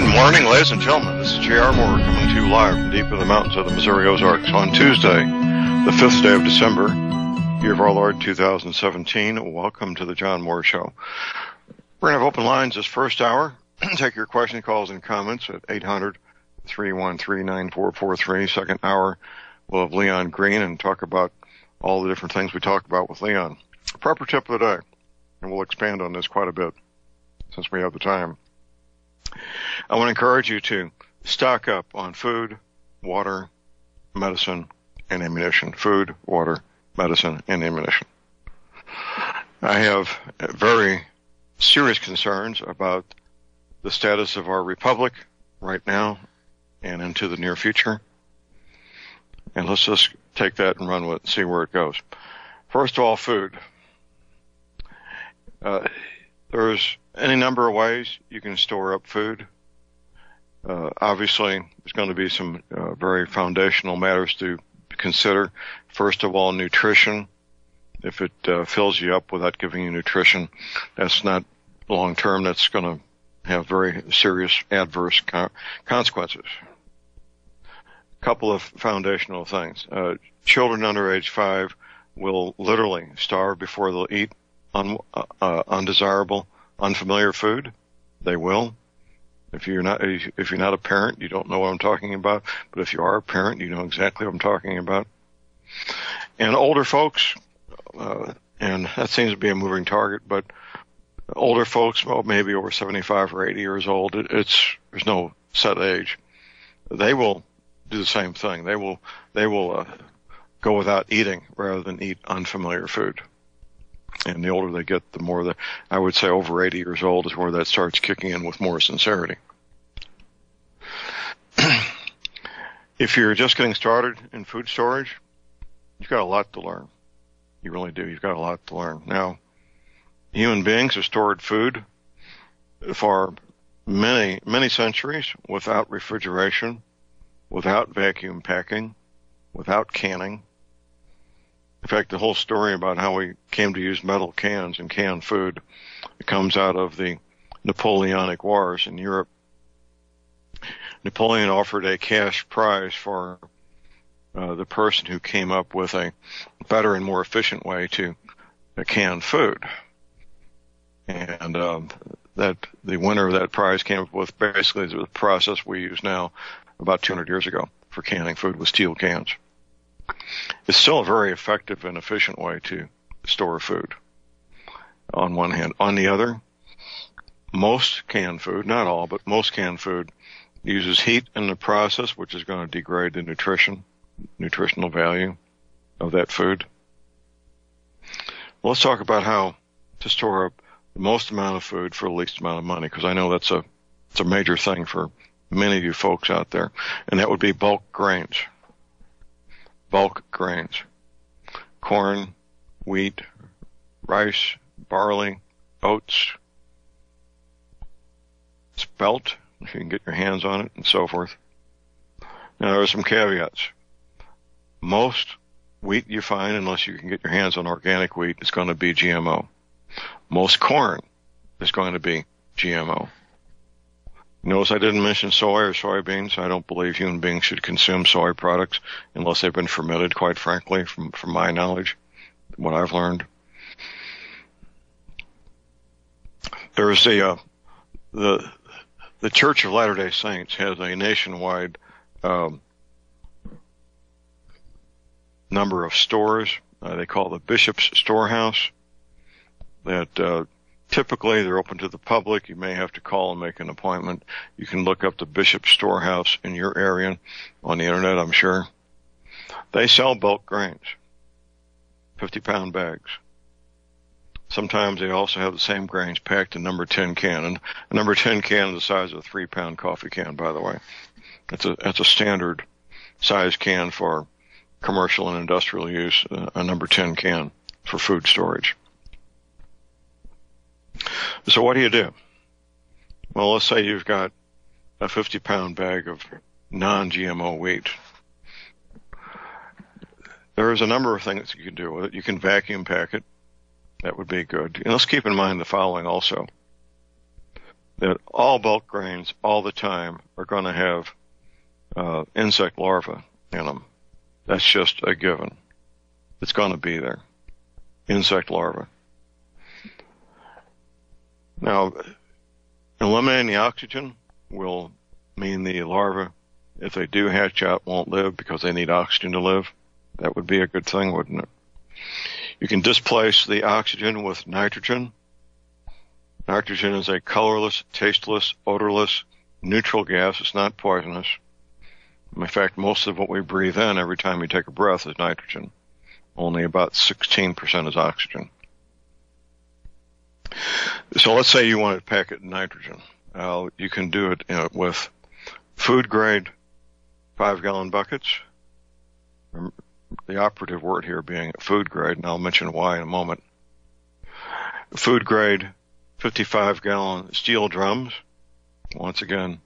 Good morning, ladies and gentlemen. This is J.R. Moore coming to you live from deep in the mountains of the Missouri Ozarks on Tuesday, the 5th day of December, year of our Lord 2017. Welcome to the John Moore Show. We're going to have open lines this first hour. Take your questions, calls, and comments at 800-313-9443. Second hour, we'll have Leon Green and talk about all the different things we talk about with Leon. Proper tip of the day, and we'll expand on this quite a bit since we have the time. I want to encourage you to stock up on food, water, medicine, and ammunition. Food, water, medicine, and ammunition. I have very serious concerns about the status of our republic right now and into the near future. And let's just take that and run with it and see where it goes. First of all, food. There's any number of ways you can store up food. Obviously, there's going to be some very foundational matters to consider. First of all, nutrition. If it fills you up without giving you nutrition, that's not long term. That's going to have very serious adverse consequences. A couple of foundational things. Children under age 5 will literally starve before they'll eat undesirable, unfamiliar food. They will. If you're not a parent, you don't know what I'm talking about. But if you are a parent, you know exactly what I'm talking about. And older folks, and that seems to be a moving target, but older folks, well, maybe over 75 or 80 years old, there's no set age. They will do the same thing. They will go without eating rather than eat unfamiliar food. And the older they get, the more I would say over 80 years old is where that starts kicking in with more sincerity. If you're just getting started in food storage, you've got a lot to learn. You really do. You've got a lot to learn. Now, human beings have stored food for many, many centuries without refrigeration, without vacuum packing, without canning. In fact, the whole story about how we came to use metal cans and canned food, it comes out of the Napoleonic Wars in Europe. Napoleon offered a cash prize for the person who came up with a better and more efficient way to can food. And that the winner of that prize came up with basically the process we use now about 200 years ago for canning food with steel cans. It's still a very effective and efficient way to store food, on one hand. On the other, most canned food, not all, but most canned food uses heat in the process, which is going to degrade the nutritional value of that food. Well, let's talk about how to store up the most amount of food for the least amount of money, because I know it's a major thing for many of you folks out there, and that would be bulk grains. Bulk grains. Corn, wheat, rice, barley, oats, spelt, if you can get your hands on it, and so forth. Now, there are some caveats. Most wheat you find, unless you can get your hands on organic wheat, is going to be GMO. Most corn is going to be GMO. Notice I didn't mention soy or soybeans. I don't believe human beings should consume soy products unless they've been fermented, quite frankly, from my knowledge, what I've learned. There's the Church of Latter-day Saints has a nationwide number of stores. They call the Bishop's Storehouse. That typically, they're open to the public. You may have to call and make an appointment. You can look up the Bishop Storehouse in your area on the internet, I'm sure. They sell bulk grains, 50-pound bags. Sometimes they also have the same grains packed in number 10 can. And a number 10 can is the size of a 3-pound coffee can, by the way. That's a standard size can for commercial and industrial use, a number 10 can for food storage. So what do? Well, let's say you've got a 50-pound bag of non-GMO wheat. There's a number of things you can do with it. You can vacuum pack it. That would be good. And let's keep in mind the following also. that all bulk grains all the time are going to have insect larvae in them. That's just a given. It's going to be there. Insect larvae. Now, eliminating the oxygen will mean the larvae, if they do hatch out, won't live because they need oxygen to live. That would be a good thing, wouldn't it? You can displace the oxygen with nitrogen. Nitrogen is a colorless, tasteless, odorless, neutral gas. It's not poisonous. In fact, most of what we breathe in every time we take a breath is nitrogen. Only about 16% is oxygen. So let's say you want to pack it in nitrogen. You can do it with food-grade 5-gallon buckets. The operative word here being food grade, and I'll mention why in a moment. Food grade 55-gallon steel drums. Once again,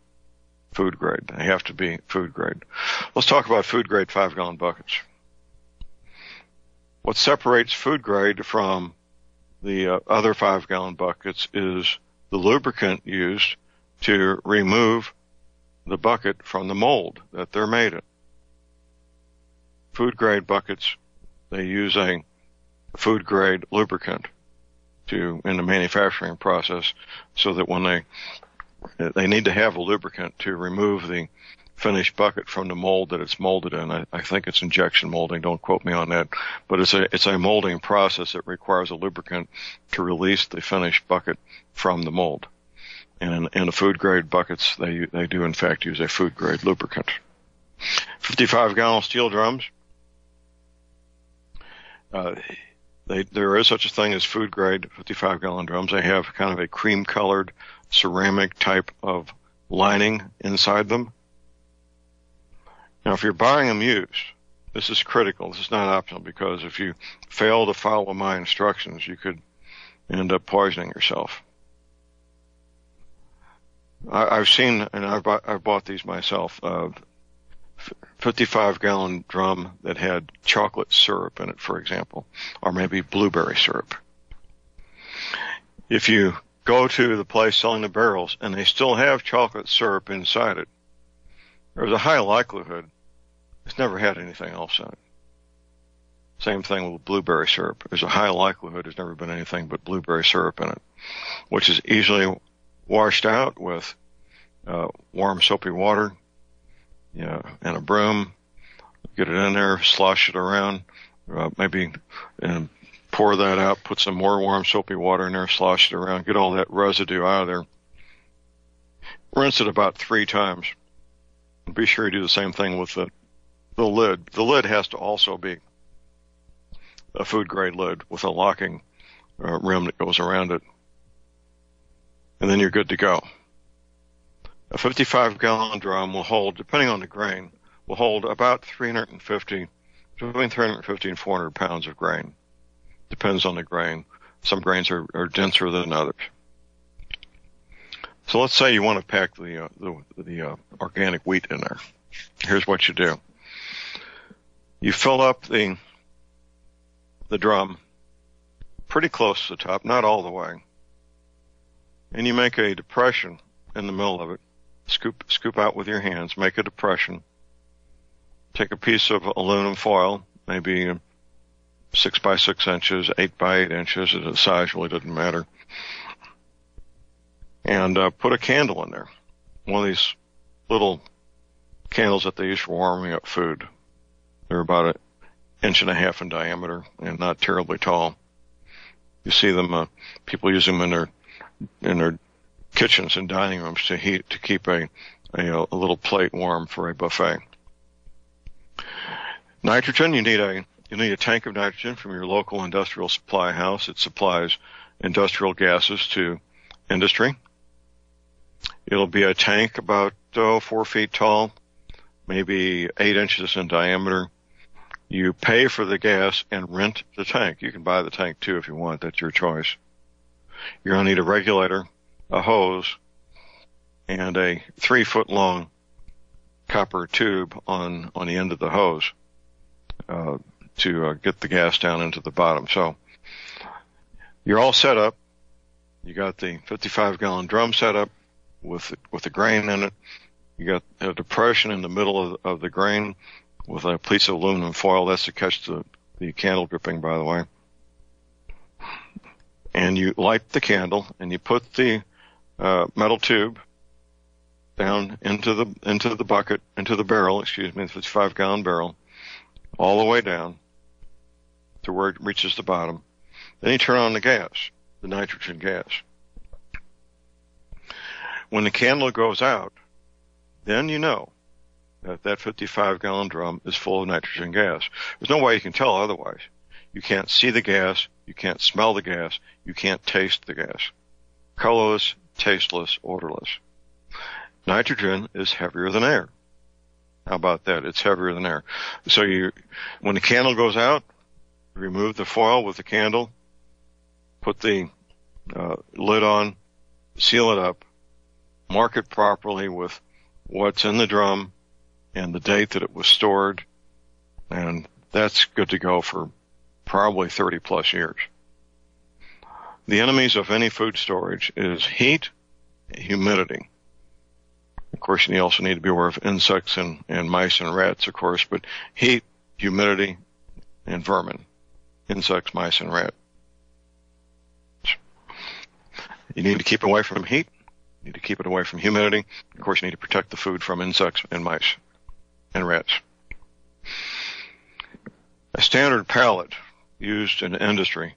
food grade. They have to be food grade. Let's talk about food grade 5-gallon buckets. What separates food grade from the other 5-gallon buckets is the lubricant used to remove the bucket from the mold that they're made in. Food grade buckets, they use a food grade lubricant in the manufacturing process, so that when they need to have a lubricant to remove the finished bucket from the mold that it's molded in. I think it's injection molding. Don't quote me on that, but it's a molding process that requires a lubricant to release the finished bucket from the mold. And in the food grade buckets, they do in fact use a food grade lubricant. 55-gallon steel drums. There is such a thing as food grade 55-gallon drums. They have kind of a cream colored ceramic type of lining inside them. Now, if you're buying them used, this is critical. This is not optional, because if you fail to follow my instructions, you could end up poisoning yourself. I've seen, and I've bought these myself, 55-gallon drum that had chocolate syrup in it, for example, or maybe blueberry syrup. If you go to the place selling the barrels and they still have chocolate syrup inside it, there's a high likelihood it's never had anything else in it. Same thing with blueberry syrup. There's a high likelihood there's never been anything but blueberry syrup in it, which is easily washed out with warm soapy water, and a broom. Get it in there, slosh it around, maybe pour that out, put some more warm soapy water in there, slosh it around, get all that residue out of there. Rinse it about 3 times. Be sure you do the same thing with the lid. The lid has to also be a food grade lid with a locking rim that goes around it. And then you're good to go. A 55-gallon drum will hold, depending on the grain, will hold about between 350 and 400 pounds of grain. Depends on the grain. Some grains are denser than others. So let's say you want to pack the organic wheat in there. Here's what you do. You fill up the drum pretty close to the top, not all the way, and you make a depression in the middle of it. Scoop out with your hands, make a depression. Take a piece of aluminum foil, maybe 6 by 6 inches, 8 by 8 inches. The size really doesn't matter. And put a candle in there. One of these little candles that they use for warming up food. They're about 1.5 inches in diameter and not terribly tall. You see them, people use them in their kitchens and dining rooms to keep a little plate warm for a buffet. Nitrogen, you need a tank of nitrogen from your local industrial supply house. It supplies industrial gases to industry. It'll be a tank about 4 feet tall, maybe 8 inches in diameter. You pay for the gas and rent the tank. You can buy the tank too if you want. That's your choice. You're going to need a regulator, a hose, and a 3-foot long copper tube on the end of the hose to get the gas down into the bottom. So you're all set up. You got the 55-gallon drum set up. with the grain in it. You got a depression in the middle of the grain with a piece of aluminum foil. That's to catch the candle dripping, by the way. And you light the candle, and you put the metal tube down into the bucket, into the barrel, the 55-gallon barrel, all the way down to where it reaches the bottom. Then you turn on the gas, the nitrogen gas. When the candle goes out, then you know that 55-gallon drum is full of nitrogen gas. There's no way you can tell otherwise. You can't see the gas, you can't smell the gas, you can't taste the gas. Colorless, tasteless, odorless. Nitrogen is heavier than air. How about that? It's heavier than air. So when the candle goes out, remove the foil with the candle, put the lid on, seal it up, mark it properly with what's in the drum and the date that it was stored, and that's good to go for probably 30 plus years. The enemies of any food storage is heat, humidity. Of course, you also need to be aware of insects and mice and rats, of course, but heat, humidity, and vermin. Insects, mice, and rats. You need to keep away from heat. You need to keep it away from humidity. Of course, you need to protect the food from insects and mice and rats. A standard pallet used in industry,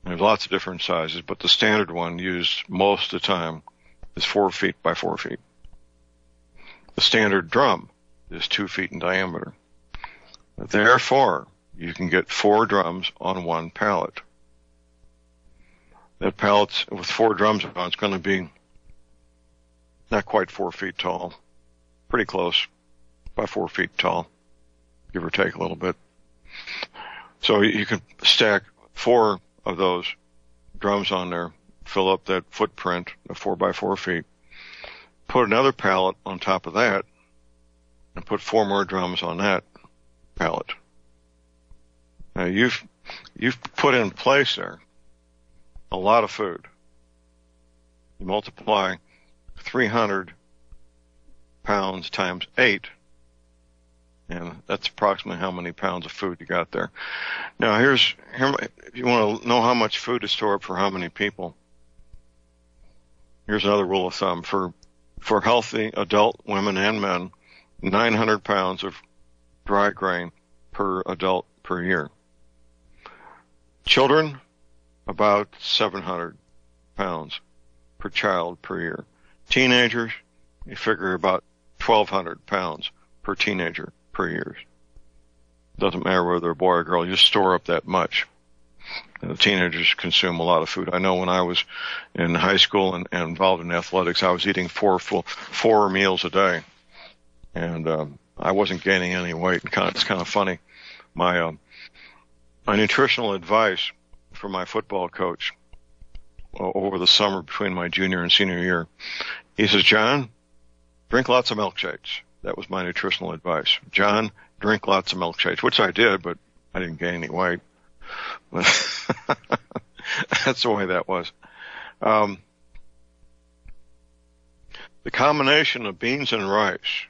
and there's lots of different sizes, but the standard one used most of the time is 4 feet by 4 feet. The standard drum is 2 feet in diameter. Therefore, you can get 4 drums on one pallet. That pallet with 4 drums on it's going to be not quite 4 feet tall, pretty close, about 4 feet tall, give or take a little bit. So you can stack 4 of those drums on there, fill up that footprint of 4 by 4 feet, put another pallet on top of that, and put 4 more drums on that pallet. Now you've put in place there a lot of food. You multiply 300 pounds times 8, and that's approximately how many pounds of food you got there. Now if you want to know how much food to store up for how many people, here's another rule of thumb. For healthy adult women and men, 900 pounds of dry grain per adult per year. Children, about 700 pounds per child per year. Teenagers, you figure about 1,200 pounds per teenager per year. Doesn't matter whether they're a boy or girl, you just store up that much. And the teenagers consume a lot of food. I know when I was in high school and involved in athletics, I was eating 4 meals a day. And I wasn't gaining any weight. It's kind of funny. My nutritional advice for my football coach over the summer between my junior and senior year, he says, John, drink lots of milkshakes. That was my nutritional advice. John, drink lots of milkshakes, which I did, but I didn't gain any weight. But that's the way that was. The combination of beans and rice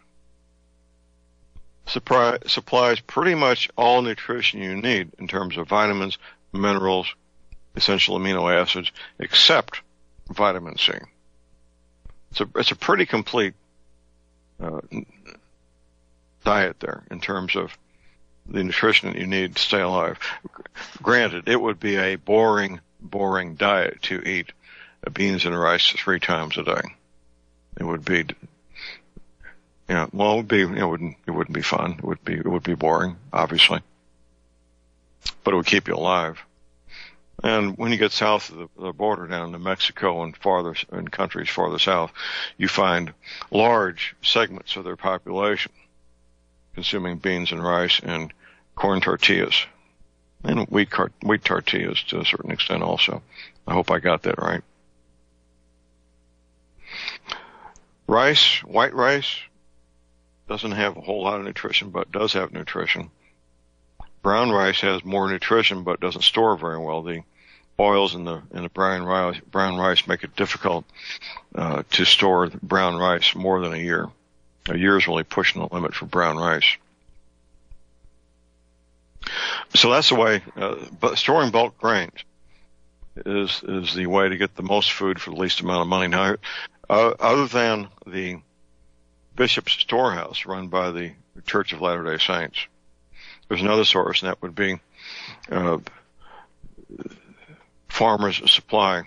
supplies pretty much all nutrition you need in terms of vitamins, minerals, essential amino acids, except vitamin C. It's a pretty complete diet there in terms of the nutrition that you need to stay alive. Granted, it would be a boring diet to eat beans and rice 3 times a day. It would be, it wouldn't be fun. It would be boring, obviously, but it would keep you alive. And when you get south of the border down to Mexico and countries farther south, you find large segments of their population consuming beans and rice and corn tortillas and wheat tortillas to a certain extent also. I hope I got that right. Rice, white rice, doesn't have a whole lot of nutrition, but does have nutrition. Brown rice has more nutrition, but doesn't store very well. The oils in the brown rice make it difficult to store brown rice more than a year. A year is really pushing the limit for brown rice. So that's the way. But storing bulk grains is the way to get the most food for the least amount of money. Now, other than the Bishop's Storehouse run by the Church of Latter-day Saints, there's another source, and that would be farmers' supply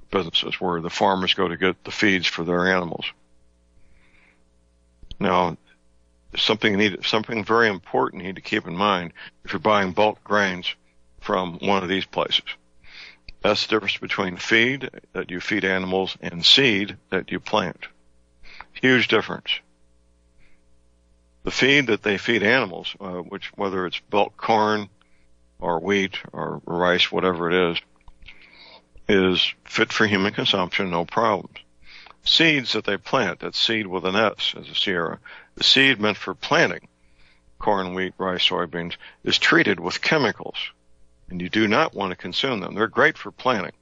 businesses, where the farmers go to get the feeds for their animals. Now, something very important you need to keep in mind if you're buying bulk grains from one of these places. That's the difference between feed that you feed animals and seed that you plant. Huge difference. The feed that they feed animals, whether it's bulk corn or wheat or rice, whatever it is fit for human consumption, no problems. Seeds that they plant, that's seed with an S as a Sierra, the seed meant for planting, corn, wheat, rice, soybeans, is treated with chemicals, and you do not want to consume them. They're great for planting,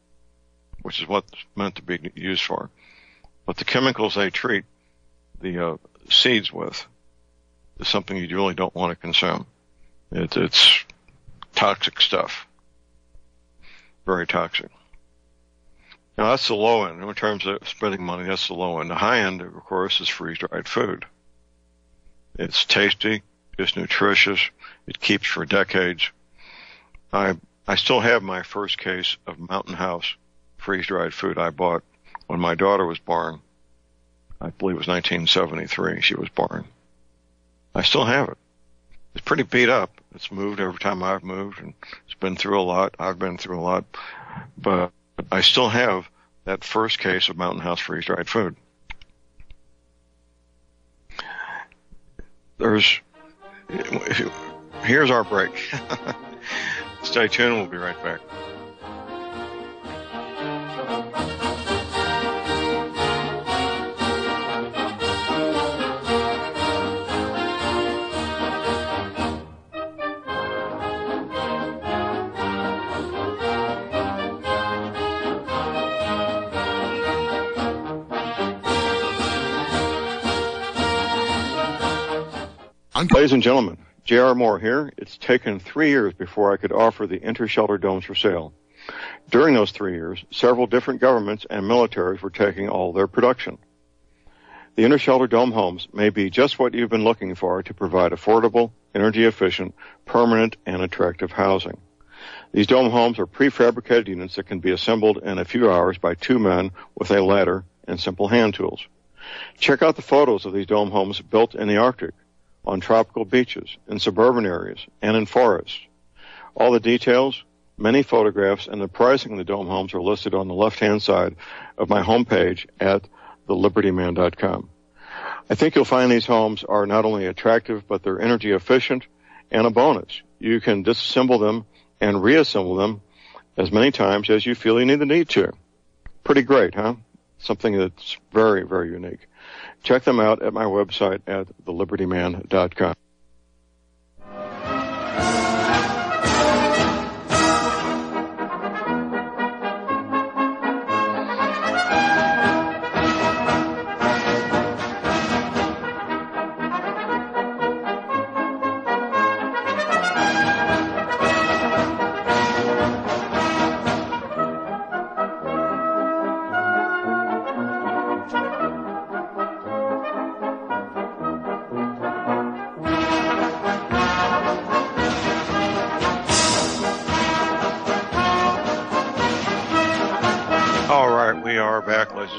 which is what's meant to be used for. But the chemicals they treat the seeds with is something you really don't want to consume. It's toxic stuff. Very toxic. Now, that's the low end. In terms of spending money, that's the low end. The high end, of course, is freeze-dried food. It's tasty. It's nutritious. It keeps for decades. I still have my first case of Mountain House freeze-dried food I bought when my daughter was born. I believe it was 1973 she was born. I still have it. It's pretty beat up. It's moved every time I've moved, and it's been through a lot. I've been through a lot. But I still have that first case of Mountain House freeze-dried food. Here's our break. Stay tuned. We'll be right back. Ladies and gentlemen, J.R. Moore here. It's taken 3 years before I could offer the inter-shelter domes for sale. During those 3 years, several different governments and militaries were taking all their production. The inter-shelter dome homes may be just what you've been looking for to provide affordable, energy-efficient, permanent, and attractive housing. These dome homes are prefabricated units that can be assembled in a few hours by 2 men with a ladder and simple hand tools. Check out the photos of these dome homes built in the Arctic, on tropical beaches, in suburban areas, and in forests. All the details, many photographs, and the pricing of the dome homes are listed on the left-hand side of my homepage at thelibertyman.com. I think you'll find these homes are not only attractive, but they're energy efficient, and a bonus. You can disassemble them and reassemble them as many times as you feel you need to. Pretty great, huh? Something that's very, very unique. Check them out at my website at thelibertyman.com.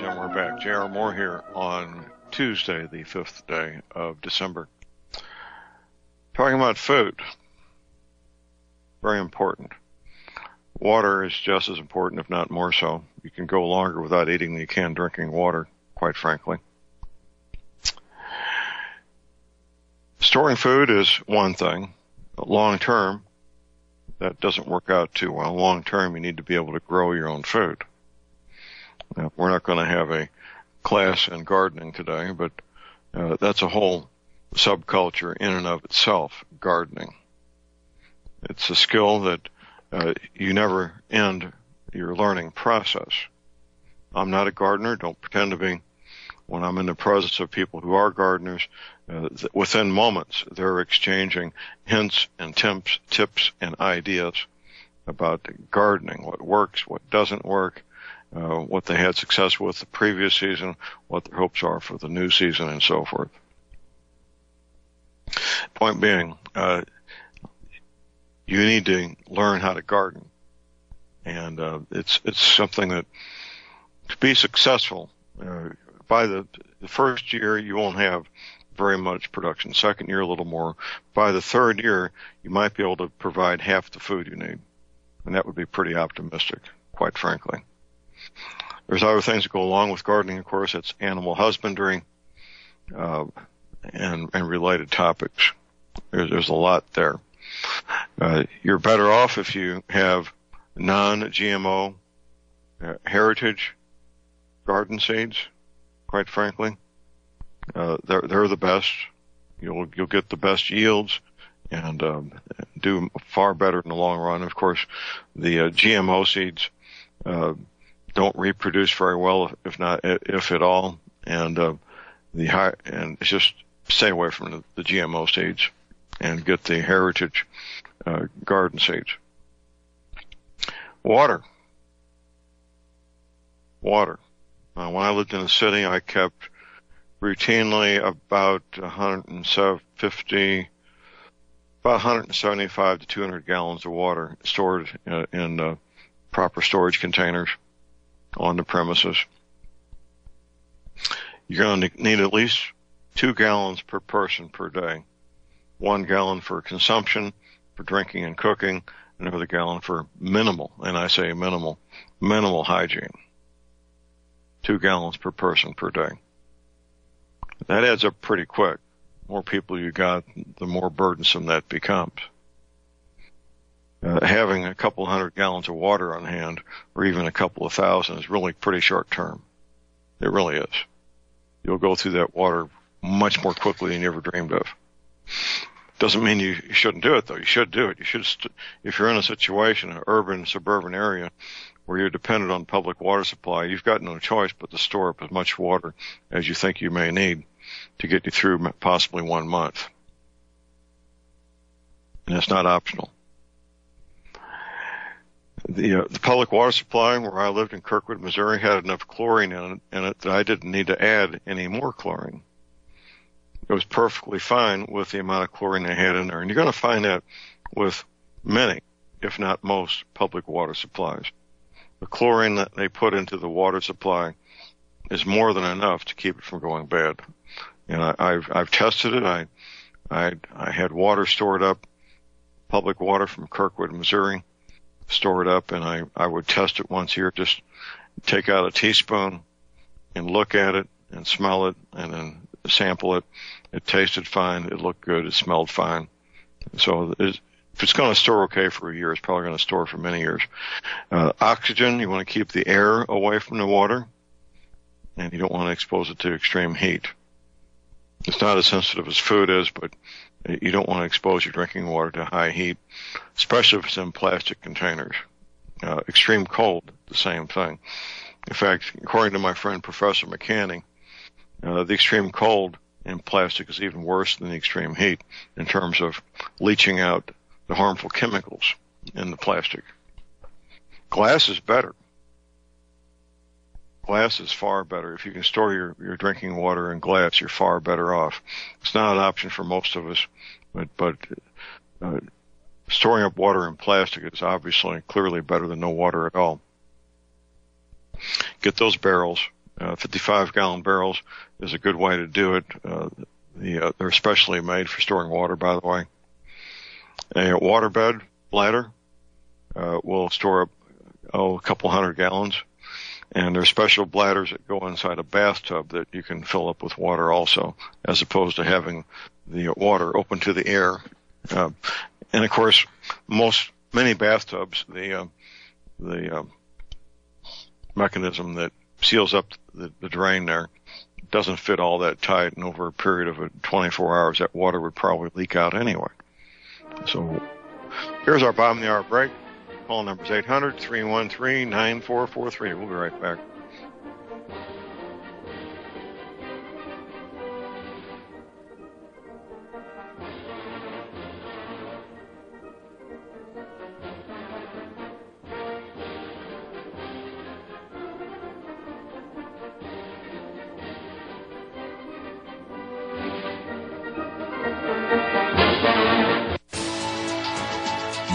We're back. J.R. Moore here on Tuesday, the 5th day of December. Talking about food. Very important. Water is just as important, if not more so. You can go longer without eating than you can drinking water, quite frankly. Storing food is one thing. Long term, that doesn't work out too well. Long term, you need to be able to grow your own food. Now, we're not going to have a class in gardening today, but that's a whole subculture in and of itself, gardening. It's a skill that you never end your learning process. I'm not a gardener. Don't pretend to be. When I'm in the presence of people who are gardeners, within moments, they're exchanging hints and tips and ideas about gardening, what works, what doesn't work, what they had success with the previous season, what their hopes are for the new season, and so forth. Point being, you need to learn how to garden. And it's something that, to be successful, by the first year, you won't have very much production. Second year, a little more. By the third year, you might be able to provide half the food you need. And that would be pretty optimistic, quite frankly. There's other things that go along with gardening, of course. It's animal husbandry and related topics. There's a lot there. You're better off if you have non-GMO heritage garden seeds. Quite frankly, they're the best. You'll get the best yields and do far better in the long run. Of course, the GMO seeds don't reproduce very well, if at all, and just stay away from the GMO seeds and get the heritage garden seeds. Water. When I lived in the city, I kept routinely about 175 to 200 gallons of water stored in proper storage containers on the premises. You're going to need at least 2 gallons per person per day. 1 gallon for consumption, for drinking and cooking, another gallon for minimal, and I say minimal hygiene. 2 gallons per person per day. That adds up pretty quick. The more people you got, the more burdensome that becomes. Having a couple hundred gallons of water on hand, or even a couple of thousand, is really pretty short term. It really is. You'll go through that water much more quickly than you ever dreamed of. Doesn't mean you shouldn't do it, though. You should do it. You should, if you're in a situation, an urban, suburban area, where you're dependent on public water supply, you've got no choice but to store up as much water as you think you may need to get you through possibly 1 month. And it's not optional. The public water supply where I lived in Kirkwood, Missouri, had enough chlorine in it that I didn't need to add any more chlorine. It was perfectly fine with the amount of chlorine they had in there. And you're going to find that with many, if not most, public water supplies. The chlorine that they put into the water supply is more than enough to keep it from going bad. And I've tested it. I had water stored up, public water from Kirkwood, Missouri, stored up, and I would test it once a year. Just take out a teaspoon and look at it and smell it and then sample it. It tasted fine. It looked good. It smelled fine. So if it's going to store okay for a year, it's probably going to store for many years. Oxygen, you want to keep the air away from the water, and you don't want to expose it to extreme heat. It's not as sensitive as food is, but you don't want to expose your drinking water to high heat, especially if it's in plastic containers. Extreme cold, the same thing. In fact, according to my friend Professor McCanny, the extreme cold in plastic is even worse than the extreme heat in terms of leaching out the harmful chemicals in the plastic. Glass is better. Glass is far better. If you can store your drinking water in glass, you're far better off. It's not an option for most of us, but storing up water in plastic is obviously clearly better than no water at all. Get those barrels. 55-gallon barrels is a good way to do it. They're especially made for storing water, by the way. A waterbed bladder will store up a couple hundred gallons. And there are special bladders that go inside a bathtub that you can fill up with water also, as opposed to having the water open to the air. And of course, many bathtubs, the mechanism that seals up the drain there doesn't fit all that tight, and over a period of 24 hours, that water would probably leak out anyway. So here's our bottom of the hour break. call number is 800-313-9443. We'll be right back.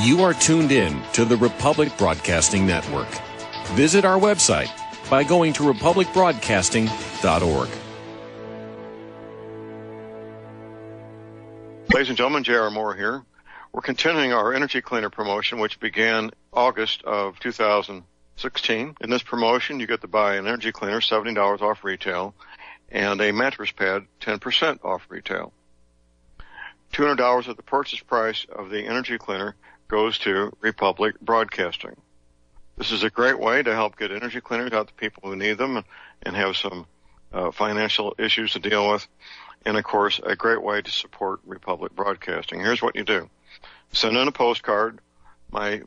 You are tuned in to the Republic Broadcasting Network. Visit our website by going to republicbroadcasting.org. Ladies and gentlemen, J.R. Moore here. We're continuing our energy cleaner promotion, which began August of 2016. In this promotion, you get to buy an energy cleaner, $70 off retail, and a mattress pad, 10% off retail. $200 of the purchase price of the energy cleaner goes to Republic Broadcasting. This is a great way to help get energy cleaners out to people who need them and have some financial issues to deal with. And, of course, a great way to support Republic Broadcasting. Here's what you do. Send in a postcard. My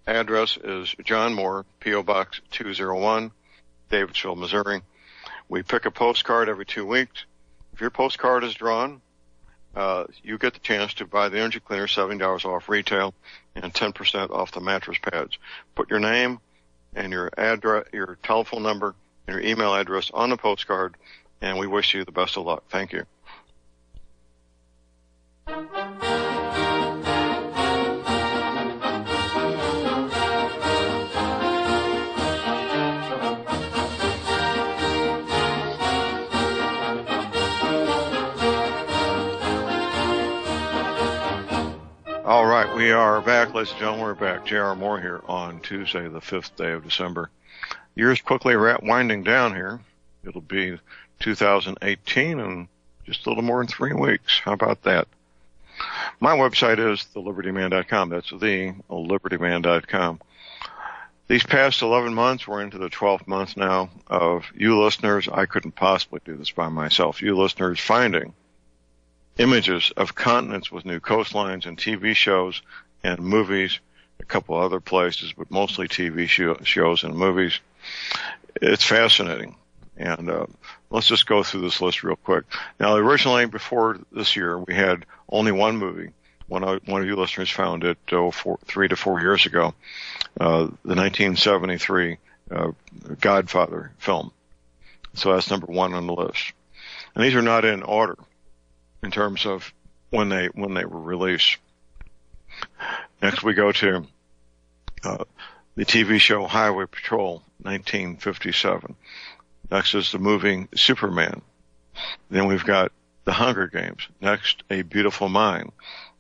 address is John Moore, P.O. Box 201, Davidsville, Missouri. We pick a postcard every 2 weeks. If your postcard is drawn, you get the chance to buy the energy cleaner, $70 off retail, and 10% off the mattress pads. Put your name and your address, your telephone number, and your email address on the postcard, and we wish you the best of luck. Thank you. All right, we are back, ladies and gentlemen. We're back. J.R. Moore here on Tuesday, the 5th day of December. Year's quickly winding down here. It'll be 2018 in just a little more than 3 weeks. How about that? My website is thelibertyman.com. That's thelibertyman.com. These past 11 months, we're into the 12th month now of you listeners. I couldn't possibly do this by myself. You listeners finding images of continents with new coastlines and TV shows and movies, a couple other places, but mostly TV shows and movies. It's fascinating. And let's just go through this list real quick. Now, originally, before this year, we had only one movie. One of you listeners found it 3 to 4 years ago, the 1973 Godfather film. So that's number one on the list. And these are not in order in terms of when they were released. Next, we go to the TV show Highway Patrol, 1957. Next is the movie Superman. Then we've got The Hunger Games. Next, A Beautiful Mind.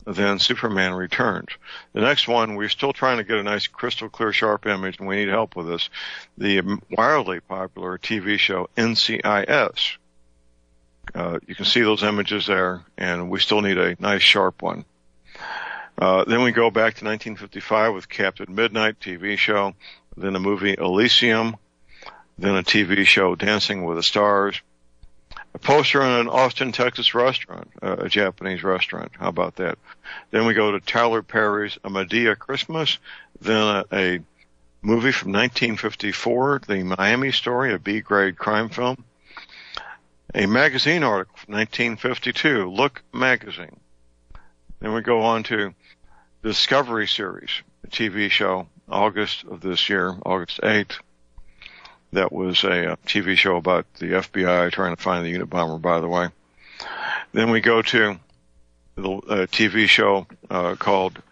Then Superman Returns. The next one, we're still trying to get a nice crystal clear, sharp image, and we need help with this. The wildly popular TV show NCIS. You can see those images there, and we still need a nice, sharp one. Then we go back to 1955 with Captain Midnight TV show, then the movie Elysium, then a TV show Dancing with the Stars, a poster in an Austin, Texas restaurant, a Japanese restaurant. How about that? Then we go to Tyler Perry's A Medea Christmas, then a movie from 1954, The Miami Story, a B-grade crime film, a magazine article from 1952, Look Magazine. Then we go on to Discovery Series, a TV show, August of this year, August 8th. That was a TV show about the FBI trying to find the Unabomber, by the way. Then we go to the TV show called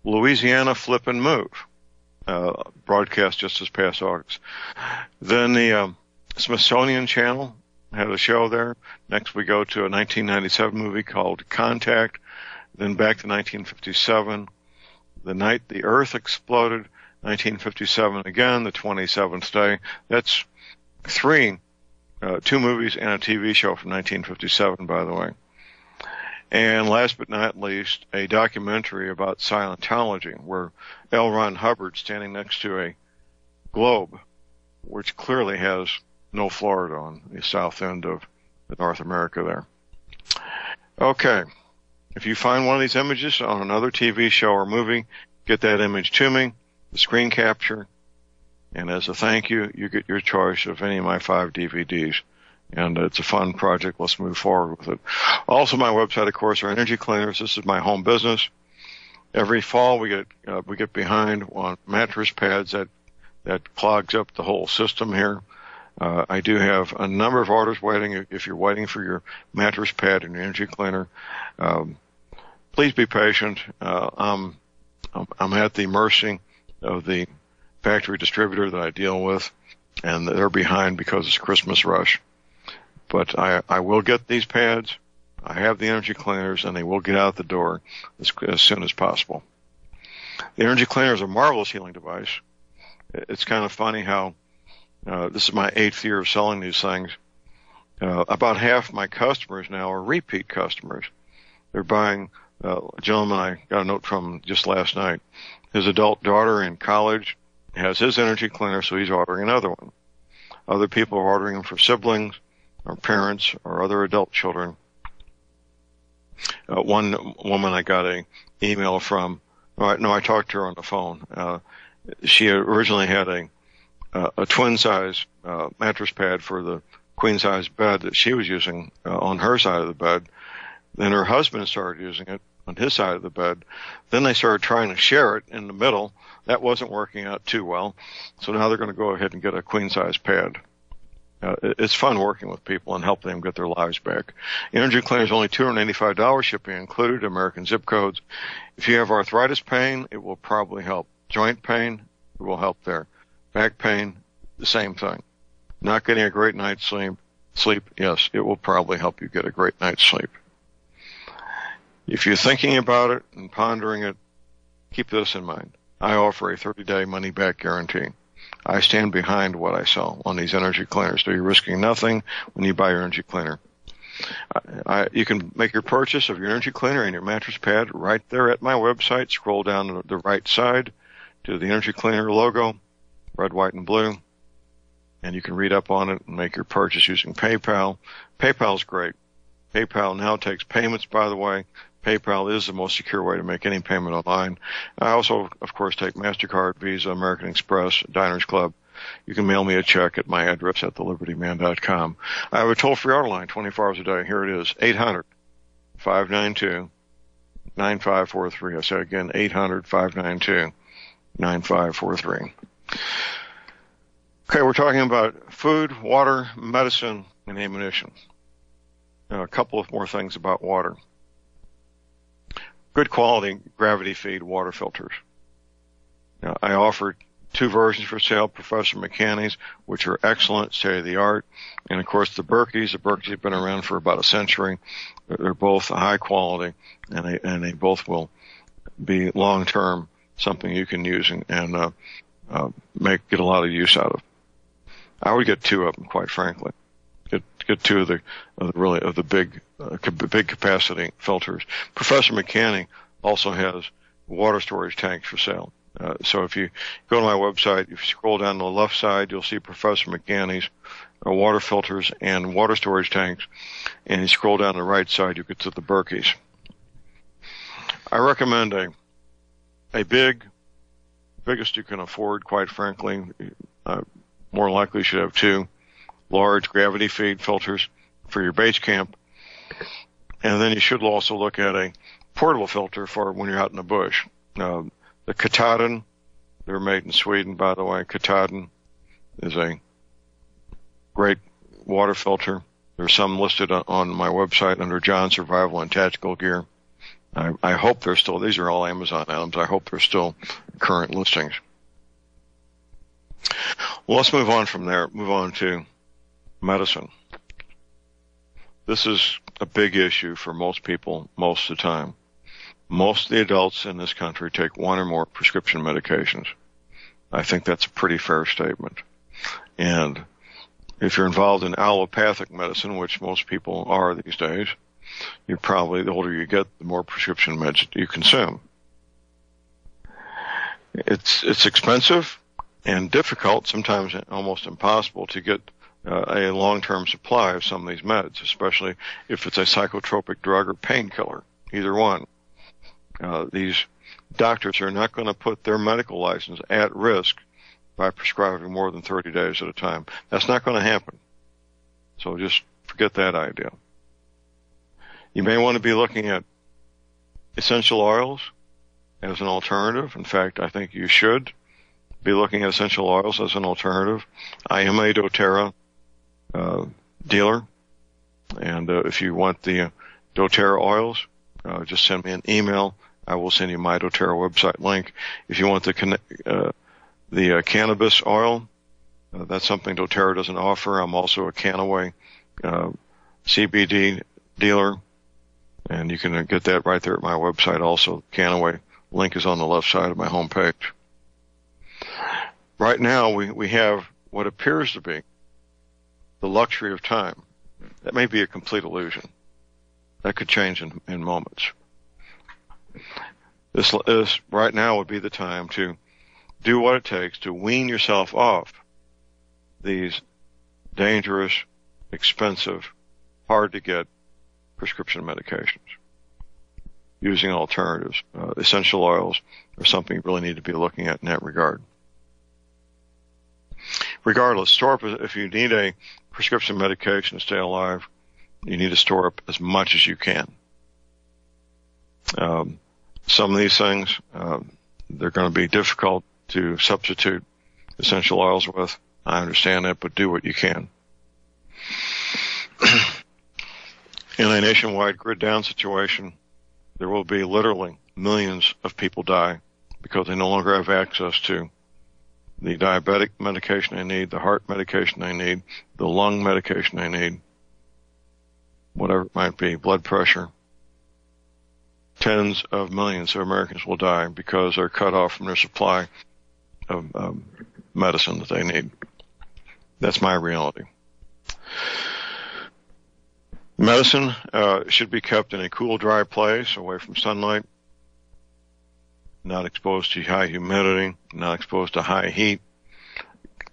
Louisiana Flip and Move, broadcast just this past August. Then the Smithsonian Channel had a show there. Next we go to a 1997 movie called Contact. Then back to 1957, The Night the Earth Exploded, 1957 again, the 27th day. That's two movies and a TV show from 1957, by the way. And last but not least, a documentary about Scientology, where L. Ron Hubbard standing next to a globe, which clearly has no Florida on the south end of North America there. Okay. If you find one of these images on another TV show or movie, get that image to me, the screen capture, and as a thank you, you get your choice of any of my 5 DVDs. And it's a fun project. Let's move forward with it. Also, my website, of course, are energy cleaners. This is my home business. Every fall, we get behind on mattress pads that clogs up the whole system here. I do have a number of orders waiting. If you're waiting for your mattress pad and your energy cleaner, please be patient. I'm at the mercy of the factory distributor that I deal with, and they're behind because it's Christmas rush. But I will get these pads. I have the energy cleaners, and they will get out the door as soon as possible. The energy cleaner is a marvelous healing device. It's kind of funny how this is my 8th year of selling these things. About half my customers now are repeat customers. They're buying. A gentleman I got a note from just last night. His adult daughter in college has his energy cleaner, so he's ordering another one. Other people are ordering them for siblings or parents or other adult children. One woman I got an email from. I talked to her on the phone. She originally had a twin size mattress pad for the queen size bed that she was using on her side of the bed. Then her husband started using it on his side of the bed. Then they started trying to share it in the middle. That wasn't working out too well. So now they're going to go ahead and get a queen size pad. It's fun working with people and helping them get their lives back. Energy cleaner is only $285, shipping included, American zip codes. If you have arthritis pain, it will probably help. Joint pain, it will help there. Back pain, the same thing. Not getting a great night's sleep, yes, it will probably help you get a great night's sleep. If you're thinking about it and pondering it, keep this in mind. I offer a 30-day money-back guarantee. I stand behind what I sell on these energy cleaners, so you're risking nothing when you buy your energy cleaner. You can make your purchase of your energy cleaner and your mattress pad right there at my website. Scroll down to the right side to the energy cleaner logo, red, white, and blue, and you can read up on it and make your purchase using PayPal. PayPal's great. PayPal now takes payments, by the way. PayPal is the most secure way to make any payment online. I also, of course, take MasterCard, Visa, American Express, Diners Club. You can mail me a check at my address at thelibertyman.com. I have a toll-free order line 24 hours a day. Here it is, 800-592-9543. I say again, 800-592-9543. Okay, we're talking about food, water, medicine, and ammunition. Now, a couple of more things about water. Good quality gravity-feed water filters. Now, I offer 2 versions for sale, Professor McCanney's, which are excellent, state-of-the-art, and, of course, the Berkeys. The Berkeys have been around for about a century. They're both high quality, and they both will be long-term something you can use and get a lot of use out of. I would get 2 of them, quite frankly. Get 2 of the big capacity filters. Professor McCanney also has water storage tanks for sale. So if you go to my website, if you scroll down to the left side, you'll see Professor McCanney's water filters and water storage tanks. And you scroll down the right side, you get to the Berkeys. I recommend a biggest you can afford, quite frankly. More likely you should have 2 large gravity feed filters for your base camp. And then you should also look at a portable filter for when you're out in the bush. The Katahdin, they're made in Sweden, by the way. Katahdin is a great water filter. There's some listed on my website under John Survival and Tactical Gear. I hope they're still, these are all Amazon items. I hope they're still current listings. Well, let's move on from there. Move on to medicine. This is a big issue for most people most of the time. Most of the adults in this country take 1 or more prescription medications. I think that's a pretty fair statement. And if you're involved in allopathic medicine, which most people are these days, you're probably, the older you get, the more prescription meds you consume. It's expensive and difficult, sometimes almost impossible, to get a long-term supply of some of these meds, especially if it's a psychotropic drug or painkiller, either one. These doctors are not going to put their medical license at risk by prescribing more than 30 days at a time. That's not going to happen. So just forget that idea. You may want to be looking at essential oils as an alternative. In fact, I think you should be looking at essential oils as an alternative. I am a doTERRA dealer, and if you want the doTERRA oils, just send me an email. I will send you my doTERRA website link. If you want the cannabis oil, that's something doTERRA doesn't offer. I'm also a Canaway CBD dealer, and you can get that right there at my website also. Canaway link is on the left side of my homepage. Right now, we have what appears to be the luxury of time. That may be a complete illusion. That could change in moments. This right now would be the time to do what it takes to wean yourself off these dangerous, expensive, hard-to-get prescription medications. Using alternatives. Essential oils are something you really need to be looking at in that regard. Regardless, store up, if you need a prescription medication to stay alive, you need to store up as much as you can. Some of these things, they're going to be difficult to substitute essential oils with. I understand that, but do what you can. In a nationwide grid down situation, there will be literally millions of people die because they no longer have access to the diabetic medication they need, the heart medication they need, the lung medication they need, whatever it might be, blood pressure. Tens of millions of Americans will die because they're cut off from their supply of medicine that they need. That's my reality. Medicine should be kept in a cool, dry place, away from sunlight, not exposed to high humidity, not exposed to high heat.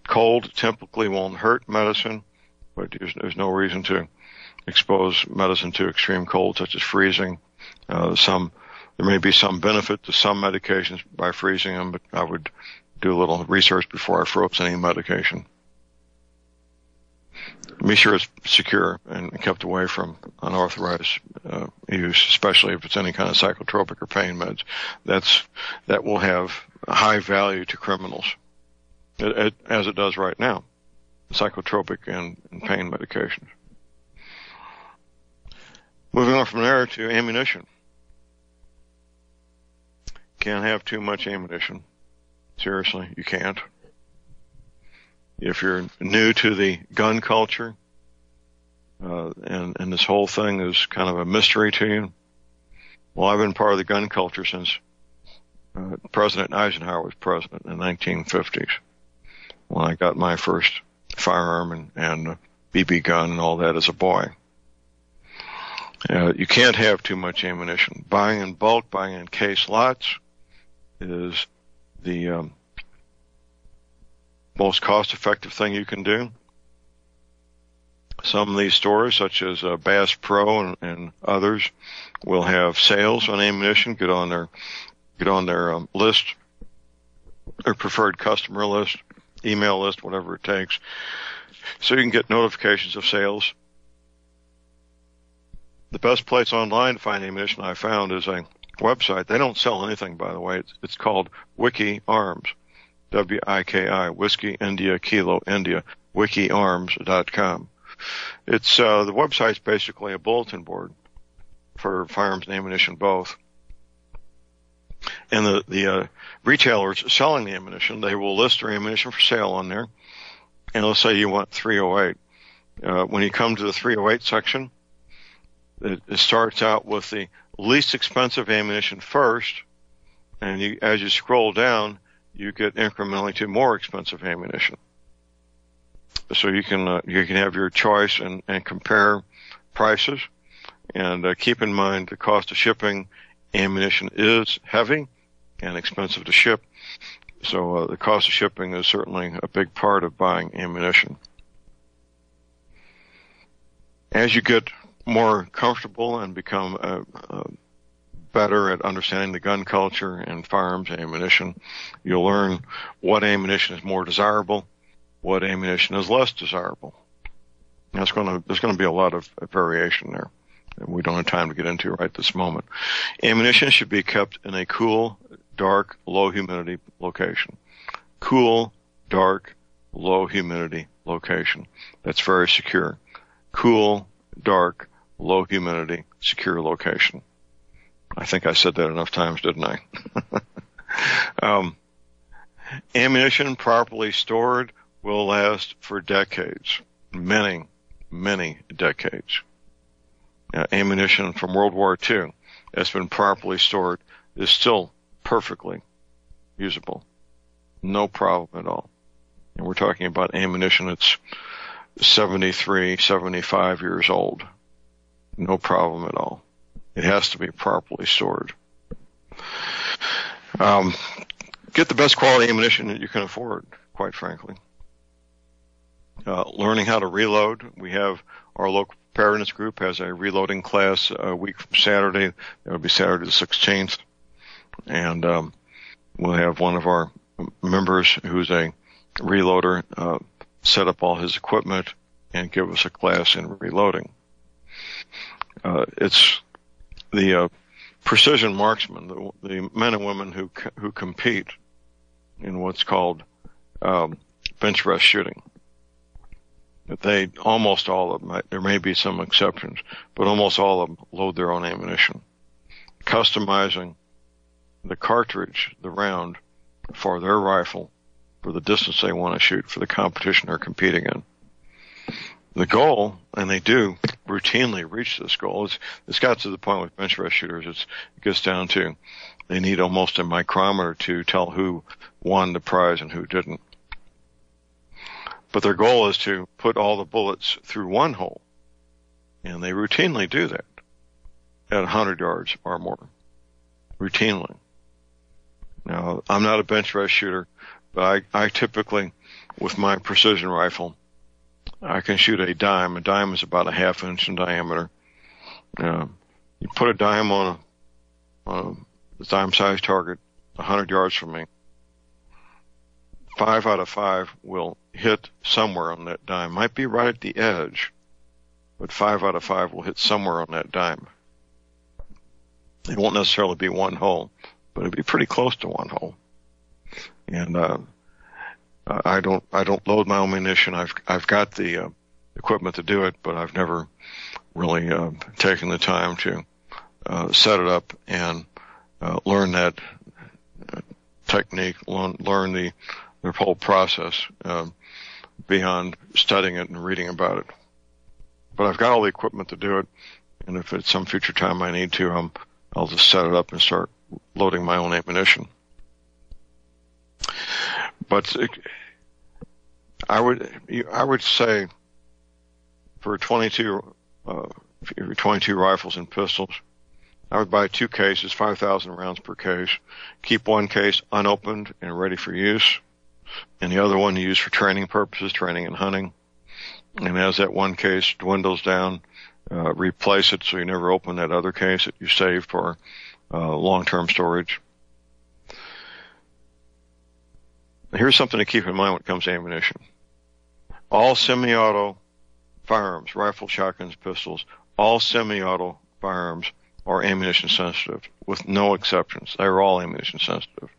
Cold typically won't hurt medicine, but there's no reason to expose medicine to extreme cold, such as freezing. There may be some benefit to some medications by freezing them, but I would do a little research before I froze any medication. Be sure it's secure and kept away from unauthorized use, especially if it's any kind of psychotropic or pain meds. That will have a high value to criminals, as it does right now, psychotropic and pain medications. Moving on from there to ammunition. Can't have too much ammunition. Seriously, you can't. If you're new to the gun culture, and this whole thing is kind of a mystery to you, well, I've been part of the gun culture since President Eisenhower was president in the 1950s, when I got my first firearm and BB gun and all that as a boy. You can't have too much ammunition. Buying in bulk, buying in case lots is the most cost-effective thing you can do. Some of these stores, such as Bass Pro and others, will have sales on ammunition. Get on their list, their preferred customer list, email list, whatever it takes, so you can get notifications of sales. The best place online to find ammunition I found is a website. They don't sell anything, by the way. It's called Wiki Arms. WIKI, Whiskey India Kilo India, wikiarms.com. It's the website's basically a bulletin board for firearms and ammunition both. And the retailers selling the ammunition, they will list their ammunition for sale on there. And let's say you want 308. When you come to the 308 section, it starts out with the least expensive ammunition first, and as you scroll down, you get incrementally to more expensive ammunition. So you can have your choice and compare prices, and keep in mind the cost of shipping ammunition is heavy and expensive to ship. So the cost of shipping is certainly a big part of buying ammunition. As you get more comfortable and become better at understanding the gun culture and firearms ammunition. You'll learn what ammunition is more desirable, what ammunition is less desirable. There's going to be a lot of variation there, and we don't have time to get into right this moment. Ammunition should be kept in a cool, dark, low humidity location. Cool, dark, low humidity location. That's very secure. Cool, dark, low humidity, secure location. I think I said that enough times, didn't I? Ammunition properly stored will last for decades, many, many decades. Ammunition from World War II that's been properly stored is still perfectly usable. No problem at all. And we're talking about ammunition that's 73, 75 years old. No problem at all. It has to be properly stored. Get the best quality ammunition that you can afford, quite frankly. Learning how to reload. We have our local preparedness group has a reloading class a week from Saturday. That would be Saturday the 16th. And we'll have one of our members who's a reloader set up all his equipment and give us a class in reloading. It's the precision marksmen, the men and women who compete in what's called bench rest shooting. They almost all of them, there may be some exceptions, but almost all of them load their own ammunition, customizing the cartridge, the round, for their rifle, for the distance they want to shoot, for the competition they're competing in. The goal, and they do routinely reach this goal, it's got to the point with bench rest shooters, it gets down to they need almost a micrometer to tell who won the prize and who didn't. But their goal is to put all the bullets through one hole, and they routinely do that at 100 yards or more, routinely. Now, I'm not a bench rest shooter, but I typically, with my precision rifle, I can shoot a dime. A dime is about a half inch in diameter. You put a dime on a dime-sized target 100 yards from me, 5 out of 5 will hit somewhere on that dime. Might be right at the edge, but 5 out of 5 will hit somewhere on that dime. It won't necessarily be one hole, but it'll be pretty close to one hole. And I don't load my own ammunition. I've got the equipment to do it, but I've never really taken the time to set it up and learn that technique, learn the whole process beyond studying it and reading about it. But I've got all the equipment to do it, and if at some future time I need to, I'll just set it up and start loading my own ammunition. But I would say for 22 rifles and pistols, I would buy 2 cases, 5,000 rounds per case. Keep one case unopened and ready for use, and the other one you use for training purposes, training and hunting. And as that one case dwindles down, replace it so you never open that other case that you saved for long-term storage. Here's something to keep in mind when it comes to ammunition. All semi-auto firearms, rifles, shotguns, pistols, all semi-auto firearms are ammunition sensitive, with no exceptions. They're all ammunition sensitive.